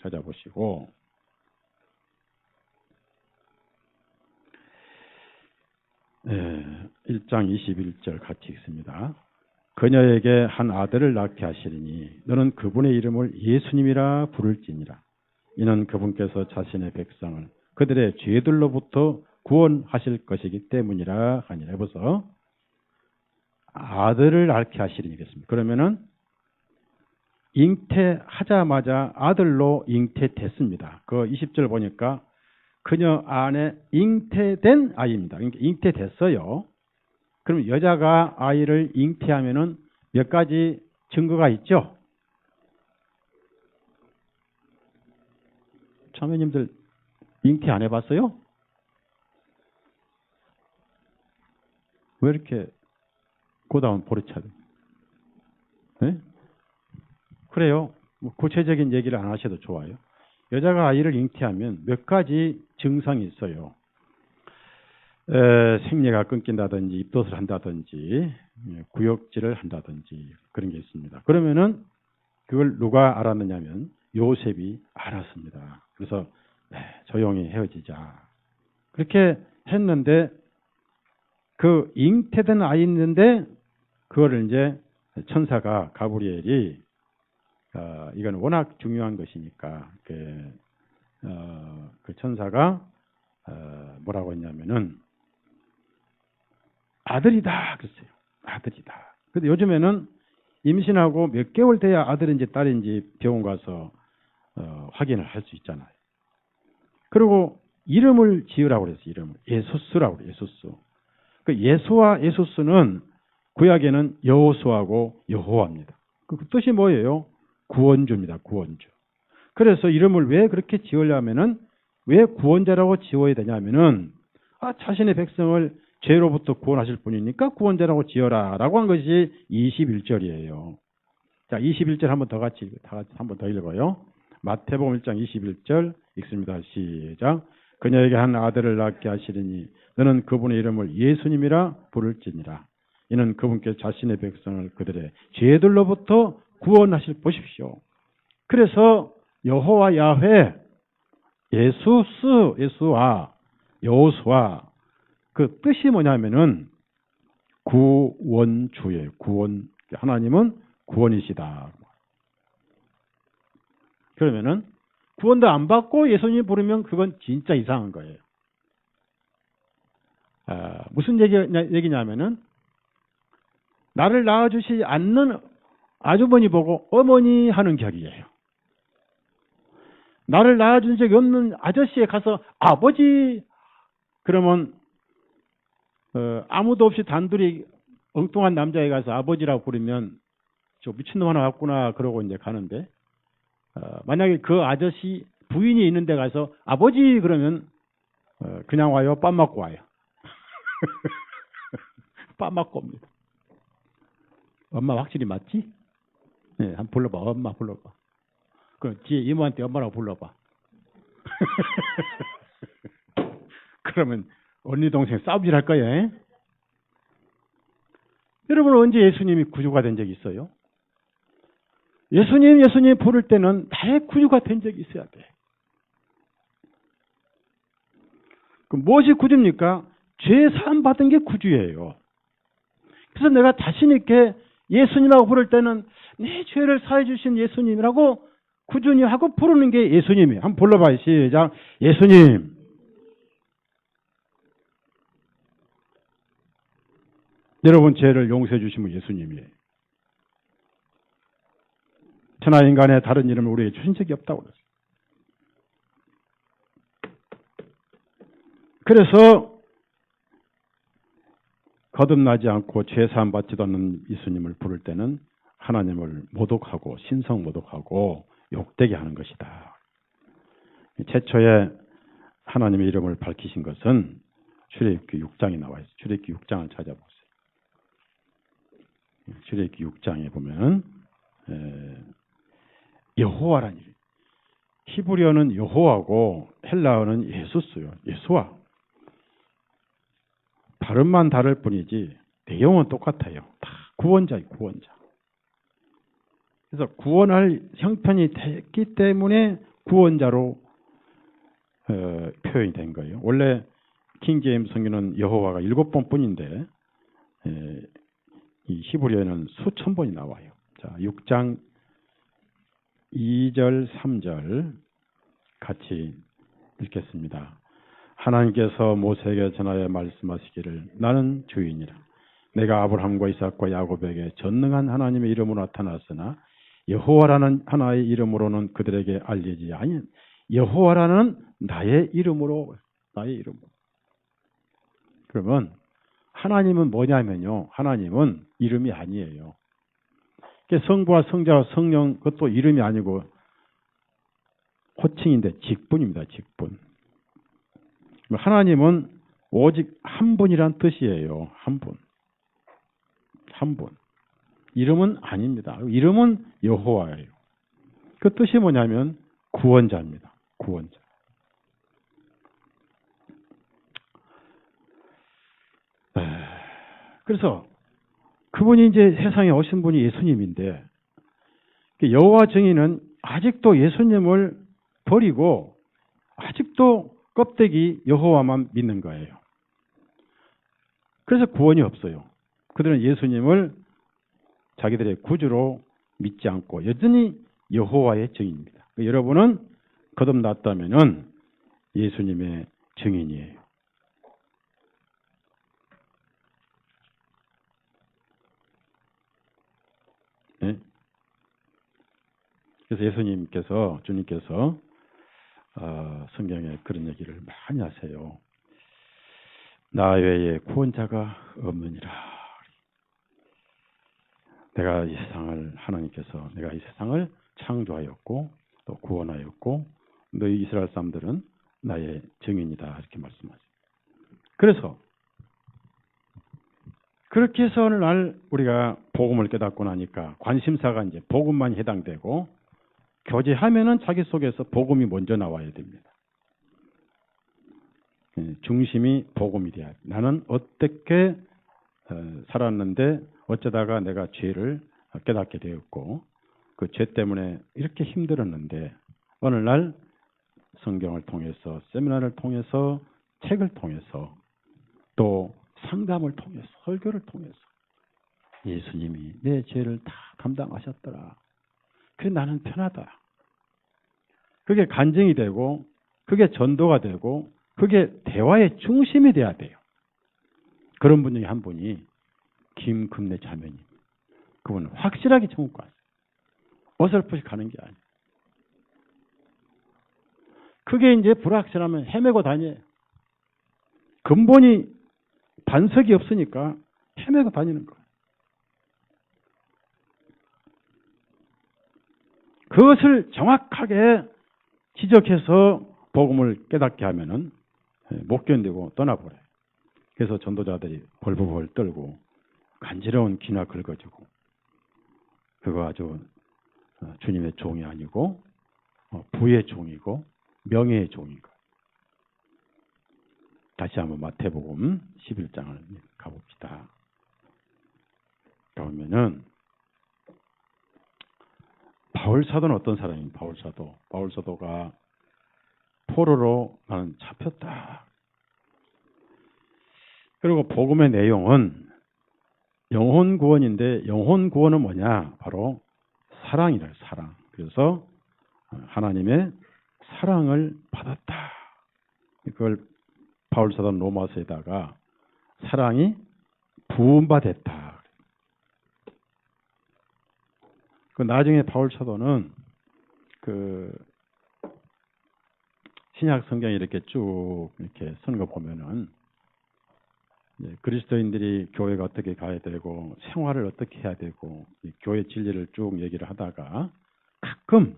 찾아보시고 1장 21절 같이 읽습니다. 그녀에게 한 아들을 낳게 하시리니 너는 그분의 이름을 예수님이라 부를지니라. 이는 그분께서 자신의 백성을 그들의 죄들로부터 구원하실 것이기 때문이라 하니라. 해보서 아들을 낳게 하시리니 그랬습니다. 그러면은 잉태하자마자 아들로 잉태됐습니다. 그 20절 보니까 그녀 안에 잉태된 아이입니다. 그러니까 잉태됐어요. 그럼 여자가 아이를 잉태하면은 몇 가지 증거가 있죠? 참여님들 잉태 안 해봤어요? 왜 이렇게 고다운 보리차들? 네? 그래요. 뭐 구체적인 얘기를 안 하셔도 좋아요. 여자가 아이를 잉태하면 몇 가지 증상이 있어요. 생리가 끊긴다든지 입덧을 한다든지 구역질을 한다든지 그런 게 있습니다. 그러면은 그걸 누가 알았느냐면 요셉이 알았습니다. 그래서 조용히 헤어지자. 그렇게 했는데 그 잉태된 아이 있는데 그거를 이제 천사가 가브리엘이 이건 워낙 중요한 것이니까 그 천사가 뭐라고 했냐면은 아들이다 그랬어요. 아들이다. 근데 요즘에는 임신하고 몇 개월 돼야 아들인지 딸인지 병원 가서 확인을 할 수 있잖아요. 그리고 이름을 지으라고 그랬어요. 이름을 예수스라고 그래요. 예수스. 그 예수와 예수스는 구약에는 여호수아고 여호와입니다. 그 뜻이 뭐예요? 구원주입니다. 구원주. 그래서 이름을 왜 그렇게 지으려면은 왜 구원자라고 지어야 되냐면은 자신의 백성을 죄로부터 구원하실 분이니까 구원자라고 지어라라고 한 것이 21절이에요. 자, 21절 한번 더 같이 한번 더 읽어요. 마태복음 1장 21절 읽습니다. 시작. 그녀에게 한 아들을 낳게 하시리니 너는 그분의 이름을 예수님이라 부를지니라. 이는 그분께 자신의 백성을 그들의 죄들로부터 구원하실 보십시오. 그래서 여호와 야훼, 예수와 여호수아 그 뜻이 뭐냐면은 구원주예요. 구원. 하나님은 구원이시다. 그러면은 구원도 안 받고 예수님 부르면 그건 진짜 이상한 거예요. 무슨 얘기냐면은 나를 낳아주시지 않는 아주머니 보고 어머니 하는 격이에요. 나를 낳아준 적이 없는 아저씨에 가서 아버지 그러면 아무도 없이 단둘이 엉뚱한 남자에 가서 아버지라고 부르면 저 미친놈 하나 왔구나 그러고 이제 가는데 만약에 그 아저씨 부인이 있는 데 가서 아버지 그러면 그냥 와요? 밥 먹고 와요? 밥 먹고 옵니다. 엄마 확실히 맞지? 네, 한번 불러봐. 엄마 불러봐. 그럼 뒤에 이모한테 엄마라고 불러봐. 그러면 언니 동생 싸움질 할 거예요. 여러분 언제 예수님이 구주가 된 적이 있어요? 예수님 부를 때는 나의 구주가 된 적이 있어야 돼. 그럼 무엇이 구주입니까? 죄 사함 받은 게 구주예요. 그래서 내가 자신 있게 예수님하고 부를 때는 내 죄를 사해 주신 예수님이라고 구주님 하고 부르는 게 예수님이에요. 한번 불러봐요. 시작. 예수님. 여러분 죄를 용서해 주시면 예수님이에요. 천하 인간의 다른 이름을 우리에게 주신 적이 없다고 그랬어요. 그래서 거듭나지 않고 죄사함 받지도 않는 예수님을 부를 때는 하나님을 모독하고 신성 모독하고 욕되게 하는 것이다. 최초에 하나님의 이름을 밝히신 것은 출애굽기 6장에 나와 있어요. 출애굽기 6장을 찾아보세요. 출애굽기 6장에 보면 여호와라는 이름. 히브리어는 여호와고 헬라어는 예수스요. 예수와. 발음만 다를 뿐이지 내용은 똑같아요. 다 구원자예요. 구원자. 그래서 구원할 형편이 됐기 때문에 구원자로 표현이 된 거예요. 원래 킹제임스 성경은 여호와가 7번 뿐인데 이 히브리어는 수천 번이 나와요. 자, 6장 2절, 3절 같이 읽겠습니다. 하나님께서 모세에게 전하여 말씀하시기를 나는 주인이라. 내가 아브라함과 이삭과 야곱에게 전능한 하나님의 이름으로 나타났으나 여호와라는 하나의 이름으로는 그들에게 알리지 아니. 여호와라는 나의 이름으로. 그러면 하나님은 뭐냐면요. 하나님은 이름이 아니에요. 성부와 성자와 성령 그것도 이름이 아니고 호칭인데 직분입니다. 직분. 하나님은 오직 한 분이란 뜻이에요. 한 분. 한 분. 이름은 아닙니다. 이름은 여호와예요. 그 뜻이 뭐냐면 구원자입니다. 구원자. 그래서 그분이 이제 세상에 오신 분이 예수님인데 여호와 증인은 아직도 예수님을 버리고 아직도 껍데기 여호와만 믿는 거예요. 그래서 구원이 없어요. 그들은 예수님을 자기들의 구주로 믿지 않고 여전히 여호와의 증인입니다. 여러분은 거듭났다면은 예수님의 증인이에요. 네? 그래서 예수님께서 주님께서 성경에 그런 얘기를 많이 하세요. 나 외에 구원자가 없느니라. 내가 이 세상을 하나님께서 내가 이 세상을 창조하였고 또 구원하였고 너희 이스라엘 사람들은 나의 증인이다 이렇게 말씀하죠. 그래서 그렇게 해서 어느 날 우리가 복음을 깨닫고 나니까 관심사가 이제 복음만 해당되고 교제하면은 자기 속에서 복음이 먼저 나와야 됩니다. 중심이 복음이 돼야 돼. 나는 어떻게 살았는데 어쩌다가 내가 죄를 깨닫게 되었고 그 죄 때문에 이렇게 힘들었는데 어느 날 성경을 통해서 세미나를 통해서 책을 통해서 또 상담을 통해서 설교를 통해서 예수님이 내 죄를 다 감당하셨더라. 그래서 나는 편하다. 그게 간증이 되고 그게 전도가 되고 그게 대화의 중심이 돼야 돼요. 그런 분 중에 한 분이 김금래 자매님. 그분은 확실하게 천국 갔어요. 어설프게 가는 게 아니에요. 그게 이제 불확실하면 헤매고 다녀요. 근본이 반석이 없으니까 헤매고 다니는 거예요. 그것을 정확하게 지적해서 복음을 깨닫게 하면은 못 견디고 떠나버려요. 그래서 전도자들이 벌벌 떨고 간지러운 기나 긁어주고 그거 아주 주님의 종이 아니고 부의 종이고 명예의 종인 거예요. 다시 한번 마태복음 11장을 가봅시다. 그러면은 바울사도는 어떤 사람입니까? 바울사도가 포로로 나는 잡혔다. 그리고 복음의 내용은 영혼 구원인데 영혼 구원은 뭐냐? 바로 사랑이래요. 사랑. 그래서 하나님의 사랑을 받았다. 그걸 바울사도는 로마서에다가 사랑이 부음받았다. 그 나중에 바울사도는 그 신약 성경에 이렇게 쭉 이렇게 쓰는 거 보면은 그리스도인들이 교회가 어떻게 가야 되고 생활을 어떻게 해야 되고 교회 진리를 쭉 얘기를 하다가 가끔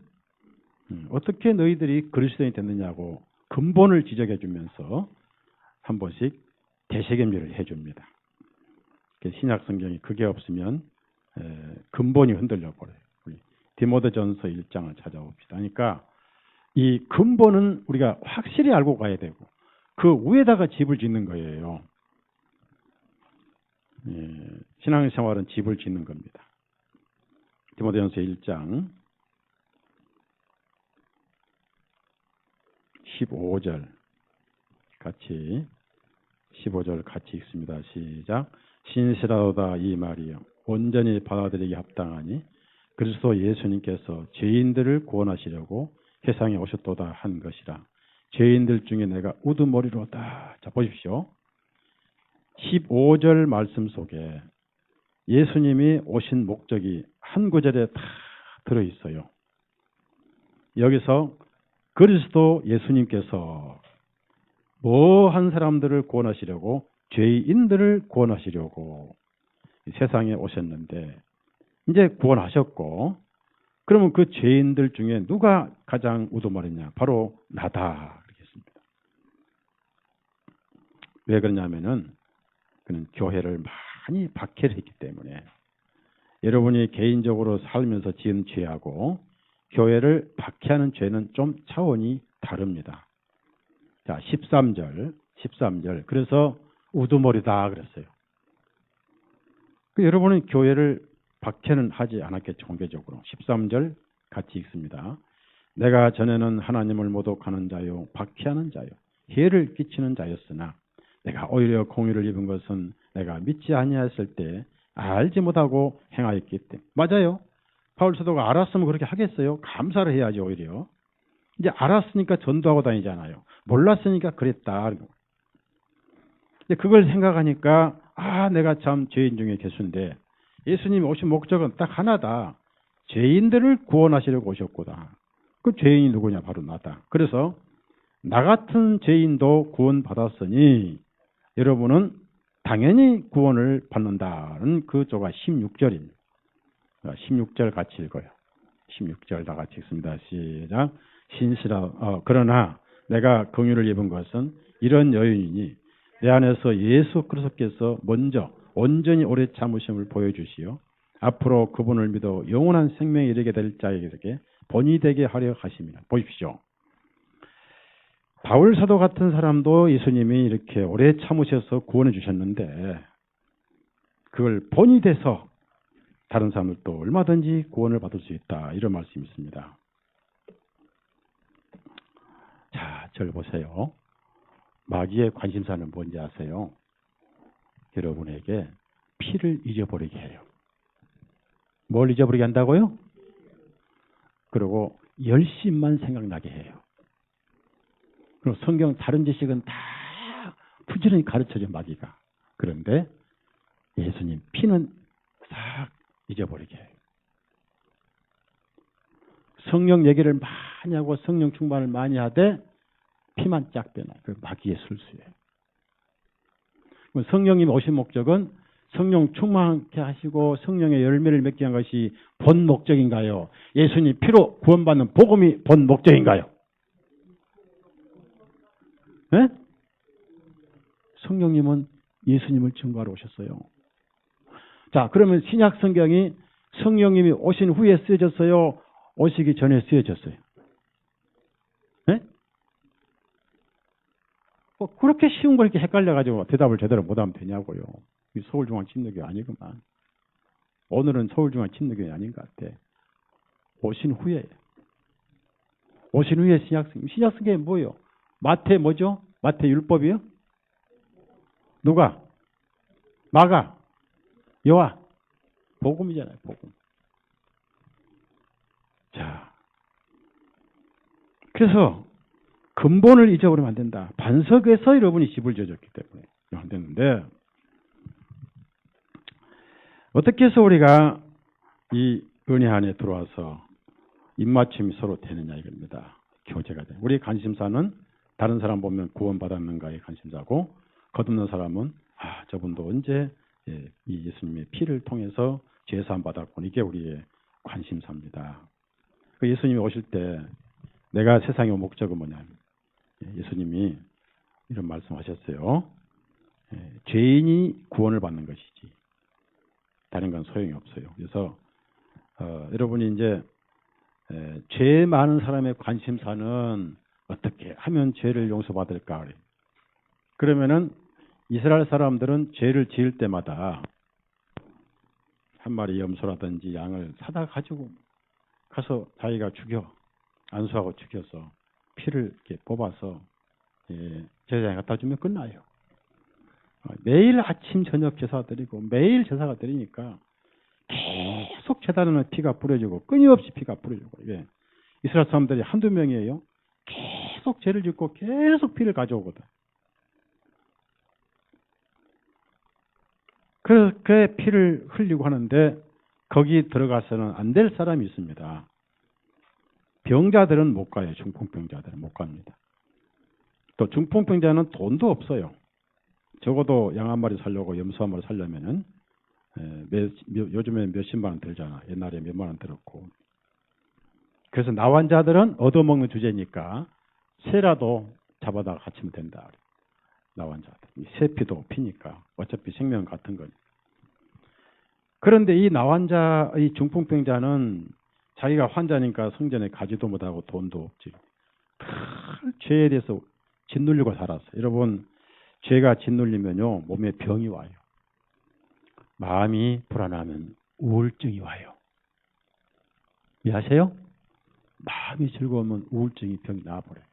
어떻게 너희들이 그리스도인이 됐느냐고 근본을 지적해 주면서 한 번씩 되새김질을 해줍니다. 신약 성경이 그게 없으면 근본이 흔들려 버려요. 디모데전서 1장을 찾아봅시다. 그러니까 이 근본은 우리가 확실히 알고 가야 되고 그 위에다가 집을 짓는 거예요. 신앙생활은 집을 짓는 겁니다. 디모데전서 1장 15절 같이 15절 같이 읽습니다. 시작. 신실하도다 이 말이요 온전히 받아들이기 합당하니 그리스도 예수님께서 죄인들을 구원하시려고 세상에 오셨도다 한 것이라. 죄인들 중에 내가 우두머리로다. 자 보십시오. 15절 말씀 속에 예수님이 오신 목적이 한 구절에 다 들어있어요. 여기서 그리스도 예수님께서 뭐 한 사람들을 구원하시려고 죄인들을 구원하시려고 세상에 오셨는데 이제 구원하셨고 그러면 그 죄인들 중에 누가 가장 우두머리냐? 바로 나다. 그러겠습니다. 왜 그러냐면은 그는 교회를 많이 박해를 했기 때문에 여러분이 개인적으로 살면서 지은 죄하고 교회를 박해하는 죄는 좀 차원이 다릅니다. 자, 13절. 그래서 우두머리다 그랬어요. 여러분은 교회를 박해는 하지 않았겠죠. 공개적으로. 13절 같이 읽습니다. 내가 전에는 하나님을 모독하는 자요 박해하는 자요 해를 끼치는 자였으나 내가 오히려 공의를 입은 것은 내가 믿지 아니하였을 때 알지 못하고 행하였기 때문에. 맞아요. 바울 사도가 알았으면 그렇게 하겠어요. 감사를 해야지 오히려. 이제 알았으니까 전도하고 다니잖아요. 몰랐으니까 그랬다. 이제 그걸 생각하니까 내가 참 죄인 중에 개수인데 예수님이 오신 목적은 딱 하나다. 죄인들을 구원하시려고 오셨구나. 그 죄인이 누구냐? 바로 나다. 그래서 나 같은 죄인도 구원받았으니 여러분은 당연히 구원을 받는다는 그 조가 16절입니다. 16절 같이 읽어요. 16절 다 같이 읽습니다. 시작. 그러나 내가 긍휼을 입은 것은 이런 여인이니 내 안에서 예수 그리스도께서 먼저 온전히 오래 참으심을 보여주시어 앞으로 그분을 믿어 영원한 생명에 이르게 될 자에게 본이 되게 하려 하심이라. 보십시오. 바울 사도 같은 사람도 예수님이 이렇게 오래 참으셔서 구원해 주셨는데 그걸 본이 돼서 다른 사람들도 얼마든지 구원을 받을 수 있다. 이런 말씀이 있습니다. 자, 저를 보세요. 마귀의 관심사는 뭔지 아세요? 여러분에게 피를 잊어버리게 해요. 뭘 잊어버리게 한다고요? 그리고 열심만 생각나게 해요. 그리고 성경 다른 지식은 다 부지런히 가르쳐줘 마귀가. 그런데 예수님 피는 싹 잊어버리게 해요. 성령 얘기를 많이 하고 성령 충만을 많이 하되 피만 쫙 빼놔요. 그 마귀의 술수예요. 성령님 오신 목적은 성령 충만하게 하시고 성령의 열매를 맺게 한 것이 본 목적인가요? 예수님 피로 구원받는 복음이 본 목적인가요? 네? 성령님은 예수님을 증거하러 오셨어요. 자, 그러면 신약 성경이 성령님이 오신 후에 쓰여졌어요? 오시기 전에 쓰여졌어요? 네? 그렇게 쉬운 걸 이렇게 헷갈려가지고 대답을 제대로 못하면 되냐고요. 서울중앙침례교회 아니구만. 오늘은 서울중앙침례교회 아닌 것 같아. 오신 후에. 오신 후에 신약성경이 뭐예요? 마태 뭐죠? 마태 율법이요? 누가? 마가? 요한? 복음이잖아요. 복음. 자, 그래서 근본을 잊어버리면 안 된다. 반석에서 여러분이 집을 지어줬기 때문에 안 되는데 어떻게 해서 우리가 이 은혜 안에 들어와서 입맞춤이 서로 되느냐 이겁니다. 교제가 돼. 우리 관심사는 다른 사람 보면 구원받았는가의 관심사고 거듭난 사람은 저분도 언제 이 예수님의 피를 통해서 죄사함 받았군. 이게 우리의 관심사입니다. 예수님이 오실 때 내가 세상에 온 목적은 뭐냐. 예수님이 이런 말씀하셨어요. 죄인이 구원을 받는 것이지 다른 건 소용이 없어요. 그래서 여러분이 이제 죄 많은 사람의 관심사는 어떻게 하면 죄를 용서받을까 그래요. 그러면은 이스라엘 사람들은 죄를 지을 때마다 한 마리 염소라든지 양을 사다 가지고 가서 자기가 죽여 안수하고 죽여서 피를 이렇게 뽑아서 제사장에 갖다 주면 끝나요. 매일 아침 저녁 제사 드리고 매일 제사가 드리니까 계속 제단에는 피가 뿌려지고 끊임없이 피가 뿌려지고 이게 이스라엘 사람들이 한두 명이에요. 계속 죄를 짓고 계속 피를 가져오거든. 그래서 그 피를 흘리고 하는데 거기 들어가서는 안 될 사람이 있습니다. 병자들은 못 가요. 중풍병자들은 못 갑니다. 또 중풍병자는 돈도 없어요. 적어도 양 한 마리 살려고 염소 한 마리 살려면은 요즘에 몇십만 원 들잖아. 옛날에 몇만 원 들었고. 그래서 나환자들은 얻어먹는 주제니까 새라도 잡아다가 갇히면 된다. 나환자들. 새피도 피니까 어차피 생명 같은 거니. 그런데 이 나환자, 이 중풍병자는 자기가 환자니까 성전에 가지도 못하고 돈도 없지. 큰 죄에 대해서 짓눌리고 살았어요. 여러분, 죄가 짓눌리면요, 몸에 병이 와요. 마음이 불안하면 우울증이 와요. 이해하세요? 마음이 즐거우면 우울증이 병이 나와버려요.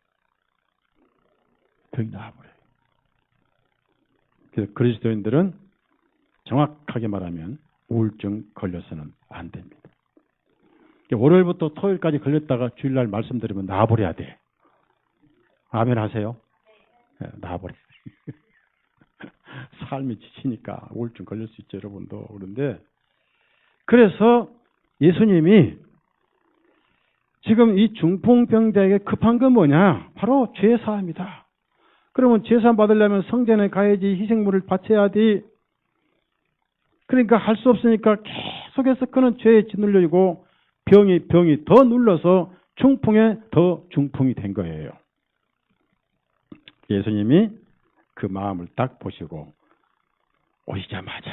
병이 나와버려요. 그래서 그리스도인들은 정확하게 말하면 우울증 걸려서는 안 됩니다. 월요일부터 토요일까지 걸렸다가 주일날 말씀드리면 나와버려야 돼. 아멘 하세요? 네, 나와버려요. 삶이 지치니까 우울증 걸릴 수 있죠, 여러분도. 그런데 그래서 예수님이 지금 이 중풍병자에게 급한 건 뭐냐? 바로 죄사함이다. 그러면 죄사함 받으려면 성전에 가야지, 희생물을 바쳐야 돼. 그러니까 할 수 없으니까 계속해서 그는 죄에 짓눌리고 병이 더 눌러서 중풍에 더 중풍이 된 거예요. 예수님이 그 마음을 딱 보시고 오시자마자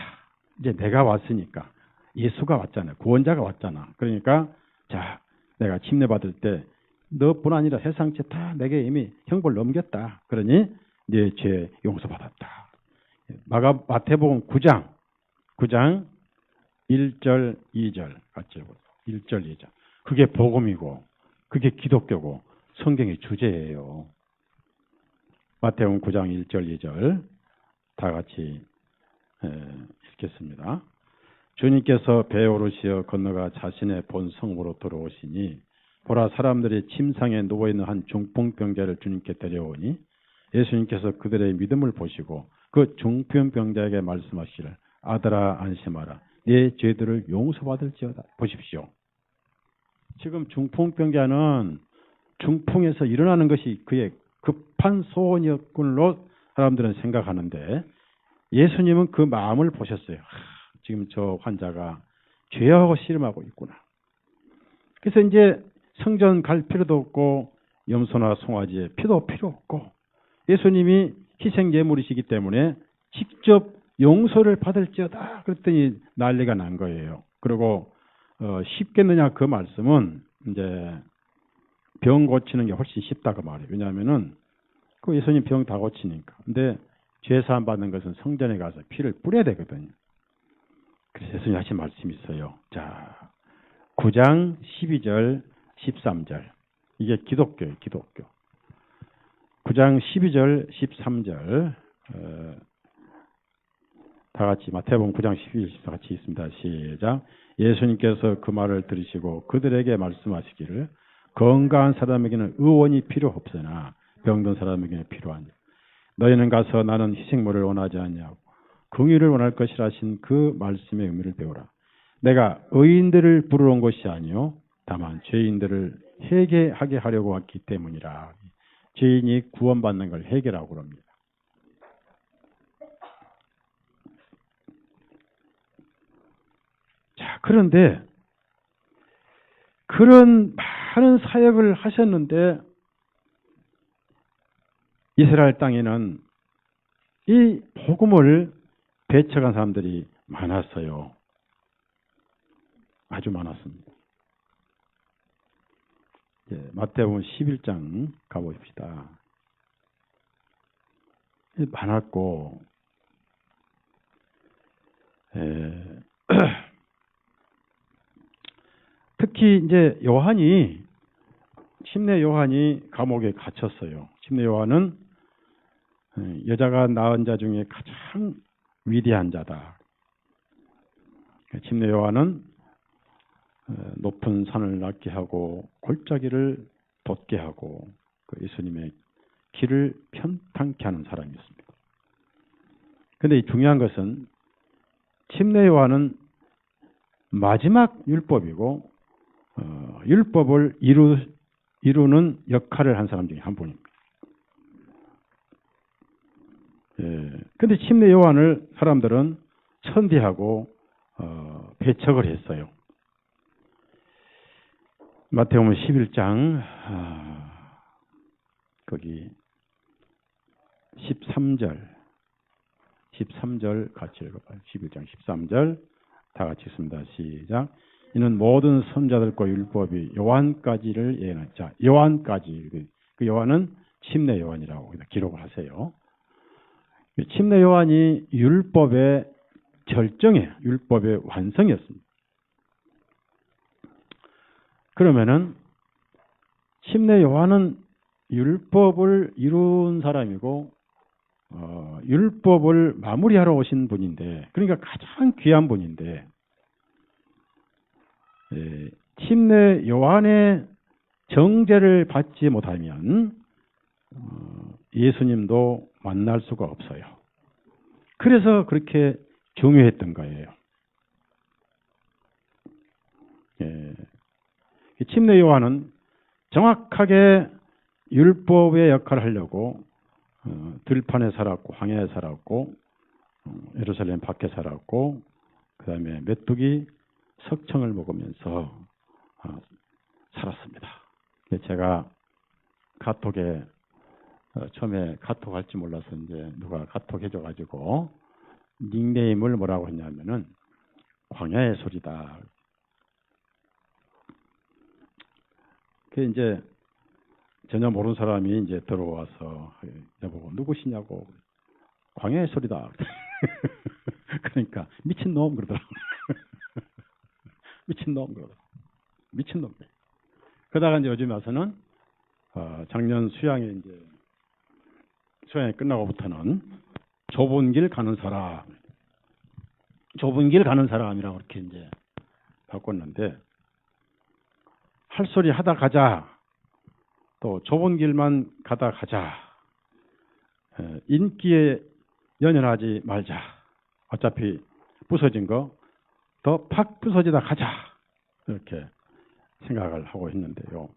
이제 내가 왔으니까 예수가 왔잖아요. 구원자가 왔잖아. 그러니까 자, 내가 침례 받을 때 너뿐 아니라 세상 죄 다 내게 이미 형벌 넘겼다. 그러니 네 죄 용서받았다. 마태복음 9장 1절 2절 같이 해보세요. 1절 2절. 그게 복음이고 그게 기독교고 성경의 주제예요. 마태복음 9장 1절 2절 다 같이 읽겠습니다. 주님께서 배에 오르시어 건너가 자신의 본 성으로 들어오시니 보라 사람들이 침상에 누워있는 한 중풍병자를 주님께 데려오니 예수님께서 그들의 믿음을 보시고 그 중풍병자에게 말씀하시기를 아들아 안심하라 네 죄들을 용서받을지어다. 보십시오. 지금 중풍병자는 중풍에서 일어나는 것이 그의 급한 소원이었군로 사람들은 생각하는데 예수님은 그 마음을 보셨어요. 지금 저 환자가 죄하고 씨름하고 있구나. 그래서 이제 성전 갈 필요도 없고 염소나 송아지의 피도 필요 없고 예수님이 희생 예물이시기 때문에 직접 용서를 받을지어다. 그랬더니 난리가 난 거예요. 그리고 쉽겠느냐 그 말씀은 이제 병 고치는 게 훨씬 쉽다 그 말이에요. 왜냐하면은 그 예수님 병 다 고치니까. 근데 죄사함 받는 것은 성전에 가서 피를 뿌려야 되거든요. 그래서 예수님 하신 말씀이 있어요. 자, 9장 12절 13절. 이게 기독교예요. 기독교. 9장 12절 13절 다 같이 마태복음 9장 12절 14절 같이 있습니다. 시작. 예수님께서 그 말을 들으시고 그들에게 말씀하시기를 건강한 사람에게는 의원이 필요 없으나 병든 사람에게는 필요하니 너희는 가서 나는 희생물을 원하지 않냐고 긍휼을 원할 것이라 하신 그 말씀의 의미를 배우라. 내가 의인들을 부르러 온 것이 아니요 다만 죄인들을 회개하게 하려고 왔기 때문이라. 죄인이 구원받는 걸 회개라고 합니다. 자, 그런데 그런 많은 사역을 하셨는데 이스라엘 땅에는 이 복음을 배척한 사람들이 많았어요. 아주 많았습니다. 마태복음 11장 가보십시다. 많았고 특히 이제 침례 요한이 감옥에 갇혔어요. 침례 요한은 여자가 낳은 자 중에 가장 위대한 자다. 침례 요한은 높은 산을 낮게 하고 골짜기를 돋게 하고 그 예수님의 길을 편탕케 하는 사람이었습니다. 그런데 중요한 것은 침례 요한은 마지막 율법이고 율법을 이루는 역할을 한 사람 중에 한 분입니다. 그런데 침례 요한을 사람들은 천대하고 배척을 했어요. 마태복음 11장 거기 13절 같이 읽어봐요. 11장 13절 다 같이 읽습니다. 시작. 이는 모든 선자들과 율법이 요한까지를 예언한 자. 요한까지 그 요한은 침례 요한이라고 기록을 하세요. 침례 요한이 율법의 절정이에요. 율법의 완성이었습니다. 그러면은 침례 요한은 율법을 이룬 사람이고 율법을 마무리하러 오신 분인데 그러니까 가장 귀한 분인데 침례 요한의 정죄를 받지 못하면 예수님도 만날 수가 없어요. 그래서 그렇게 중요했던 거예요. 침례 요한은 정확하게 율법의 역할을 하려고 들판에 살았고 황야에 살았고 예루살렘 밖에 살았고 그 다음에 메뚜기 석청을 먹으면서 살았습니다. 제가 카톡에 처음에 카톡 할지 몰라서 이제 누가 카톡 해줘가지고 닉네임을 뭐라고 했냐면은 광야의 소리다. 그 이제 전혀 모르는 사람이 이제 들어와서 여보고 누구시냐고 광야의 소리다. 그러니까 미친놈 그러더라고. 미친놈 그러더라고. 미친놈. 그러다가 이제 요즘 와서는 작년 수양에 이제 수양이 끝나고부터는 좁은 길 가는 사람, 좁은 길 가는 사람이라고 이렇게 이제 바꿨는데 할 소리 하다 가자. 또 좁은 길만 가다 가자. 인기에 연연하지 말자. 어차피 부서진 거 더 팍 부서지다 가자. 이렇게 생각을 하고 있는데요.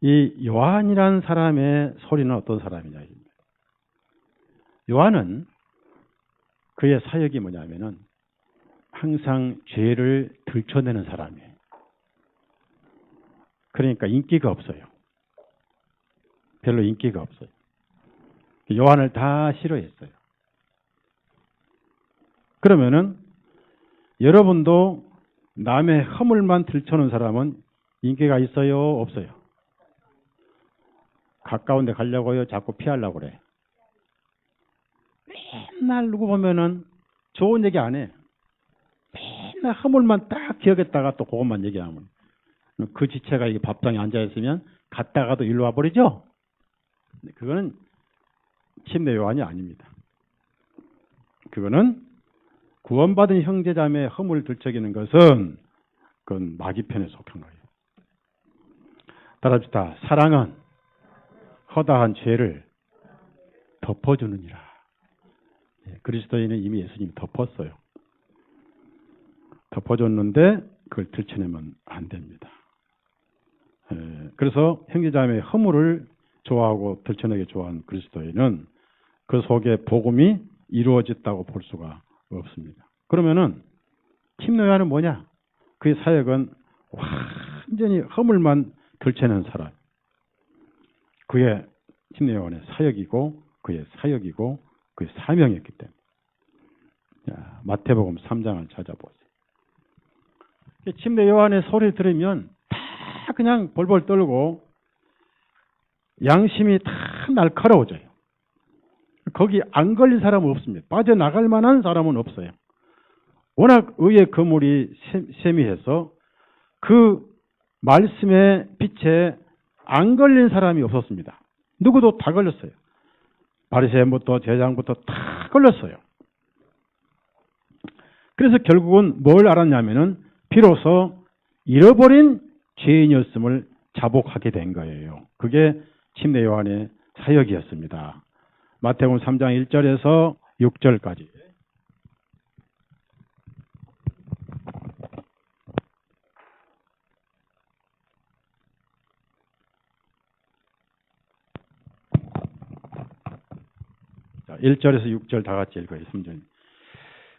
이 요한이라는 사람의 소리는 어떤 사람이냐. 요한은 그의 사역이 뭐냐면은 항상 죄를 들춰내는 사람이에요. 그러니까 인기가 없어요. 별로 인기가 없어요. 요한을 다 싫어했어요. 그러면은 여러분도 남의 허물만 들춰놓은 사람은 인기가 있어요? 없어요? 가까운 데 가려고요? 자꾸 피하려고 그래. 맨날 누구 보면은 좋은 얘기 안 해. 맨날 허물만 딱 기억했다가 또 그것만 얘기하면 그 지체가 이 밥상에 앉아있으면 갔다가도 일로 와버리죠? 그거는 침례 요한이 아닙니다. 그거는 구원받은 형제자매의 허물을 들춰기는 것은 그건 마귀편에 속한 거예요. 따라합시다. 사랑은 허다한 죄를 덮어주느니라. 그리스도인은 이미 예수님이 덮었어요. 덮어줬는데 그걸 들춰내면 안 됩니다. 그래서 형제자매의 허물을 좋아하고 들춰내기 좋아하는 그리스도인은 그 속에 복음이 이루어졌다고 볼 수가 없습니다. 그러면은 침례 요한은 뭐냐? 그의 사역은 완전히 허물만 들춰내는 사람. 그의 침례 요한의 사역이고 그의 사역이고 그의 사명이었기 때문에. 자, 마태복음 3장을 찾아보세요. 침례 요한의 소리 들으면 다 그냥 벌벌 떨고 양심이 다 날카로워져요. 거기 안 걸린 사람은 없습니다. 빠져나갈 만한 사람은 없어요. 워낙 의의 그물이 세미해서 그 말씀의 빛에 안 걸린 사람이 없었습니다. 누구도 다 걸렸어요. 바리새인부터 제장부터 다 걸렸어요. 그래서 결국은 뭘 알았냐면은 비로소 잃어버린 죄인이었음을 자복하게 된 거예요. 그게 침례 요한의 사역이었습니다. 마태복음 3장 1절에서 6절까지. 자, 1절에서 6절 다 같이 읽어요. 3절.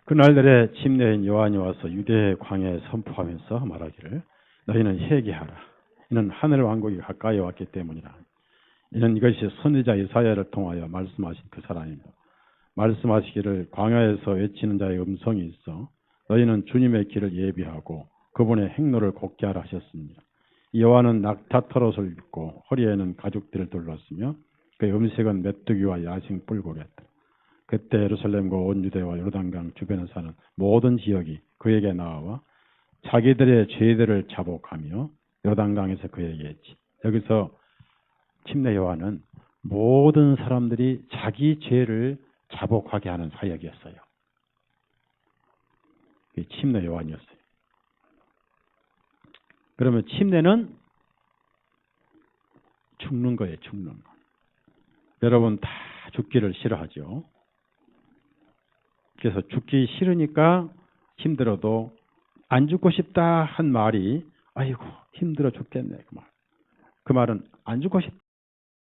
그날들에 침례인 요한이 와서 유대의 광야에 선포하면서 말하기를 너희는 회개하라. 이는 하늘 왕국이 가까이 왔기 때문이라. 이는 이것이 선지자 이사야를 통하여 말씀하신 그 사람입니다. 말씀하시기를 광야에서 외치는 자의 음성이 있어 너희는 주님의 길을 예비하고 그분의 행로를 곱게 하라 하셨습니다. 요한은 낙타 털옷을 입고 허리에는 가죽들을 둘렀으며 그의 음식은 메뚜기와 야생 뿔고기였다. 그때 예루살렘과 온 유대와 요르단강 주변에 사는 모든 지역이 그에게 나와 자기들의 죄들을 자복하며 요단강에서 그에게 했지. 여기서 침례 요한은 모든 사람들이 자기 죄를 자복하게 하는 사역이었어요. 그게 침례 요한이었어요. 그러면 침례는 죽는 거예요. 죽는 거. 여러분 다 죽기를 싫어하죠. 그래서 죽기 싫으니까 힘들어도 안 죽고 싶다 한 말이 아이고 힘들어 죽겠네. 그 말은 안 죽고 싶다.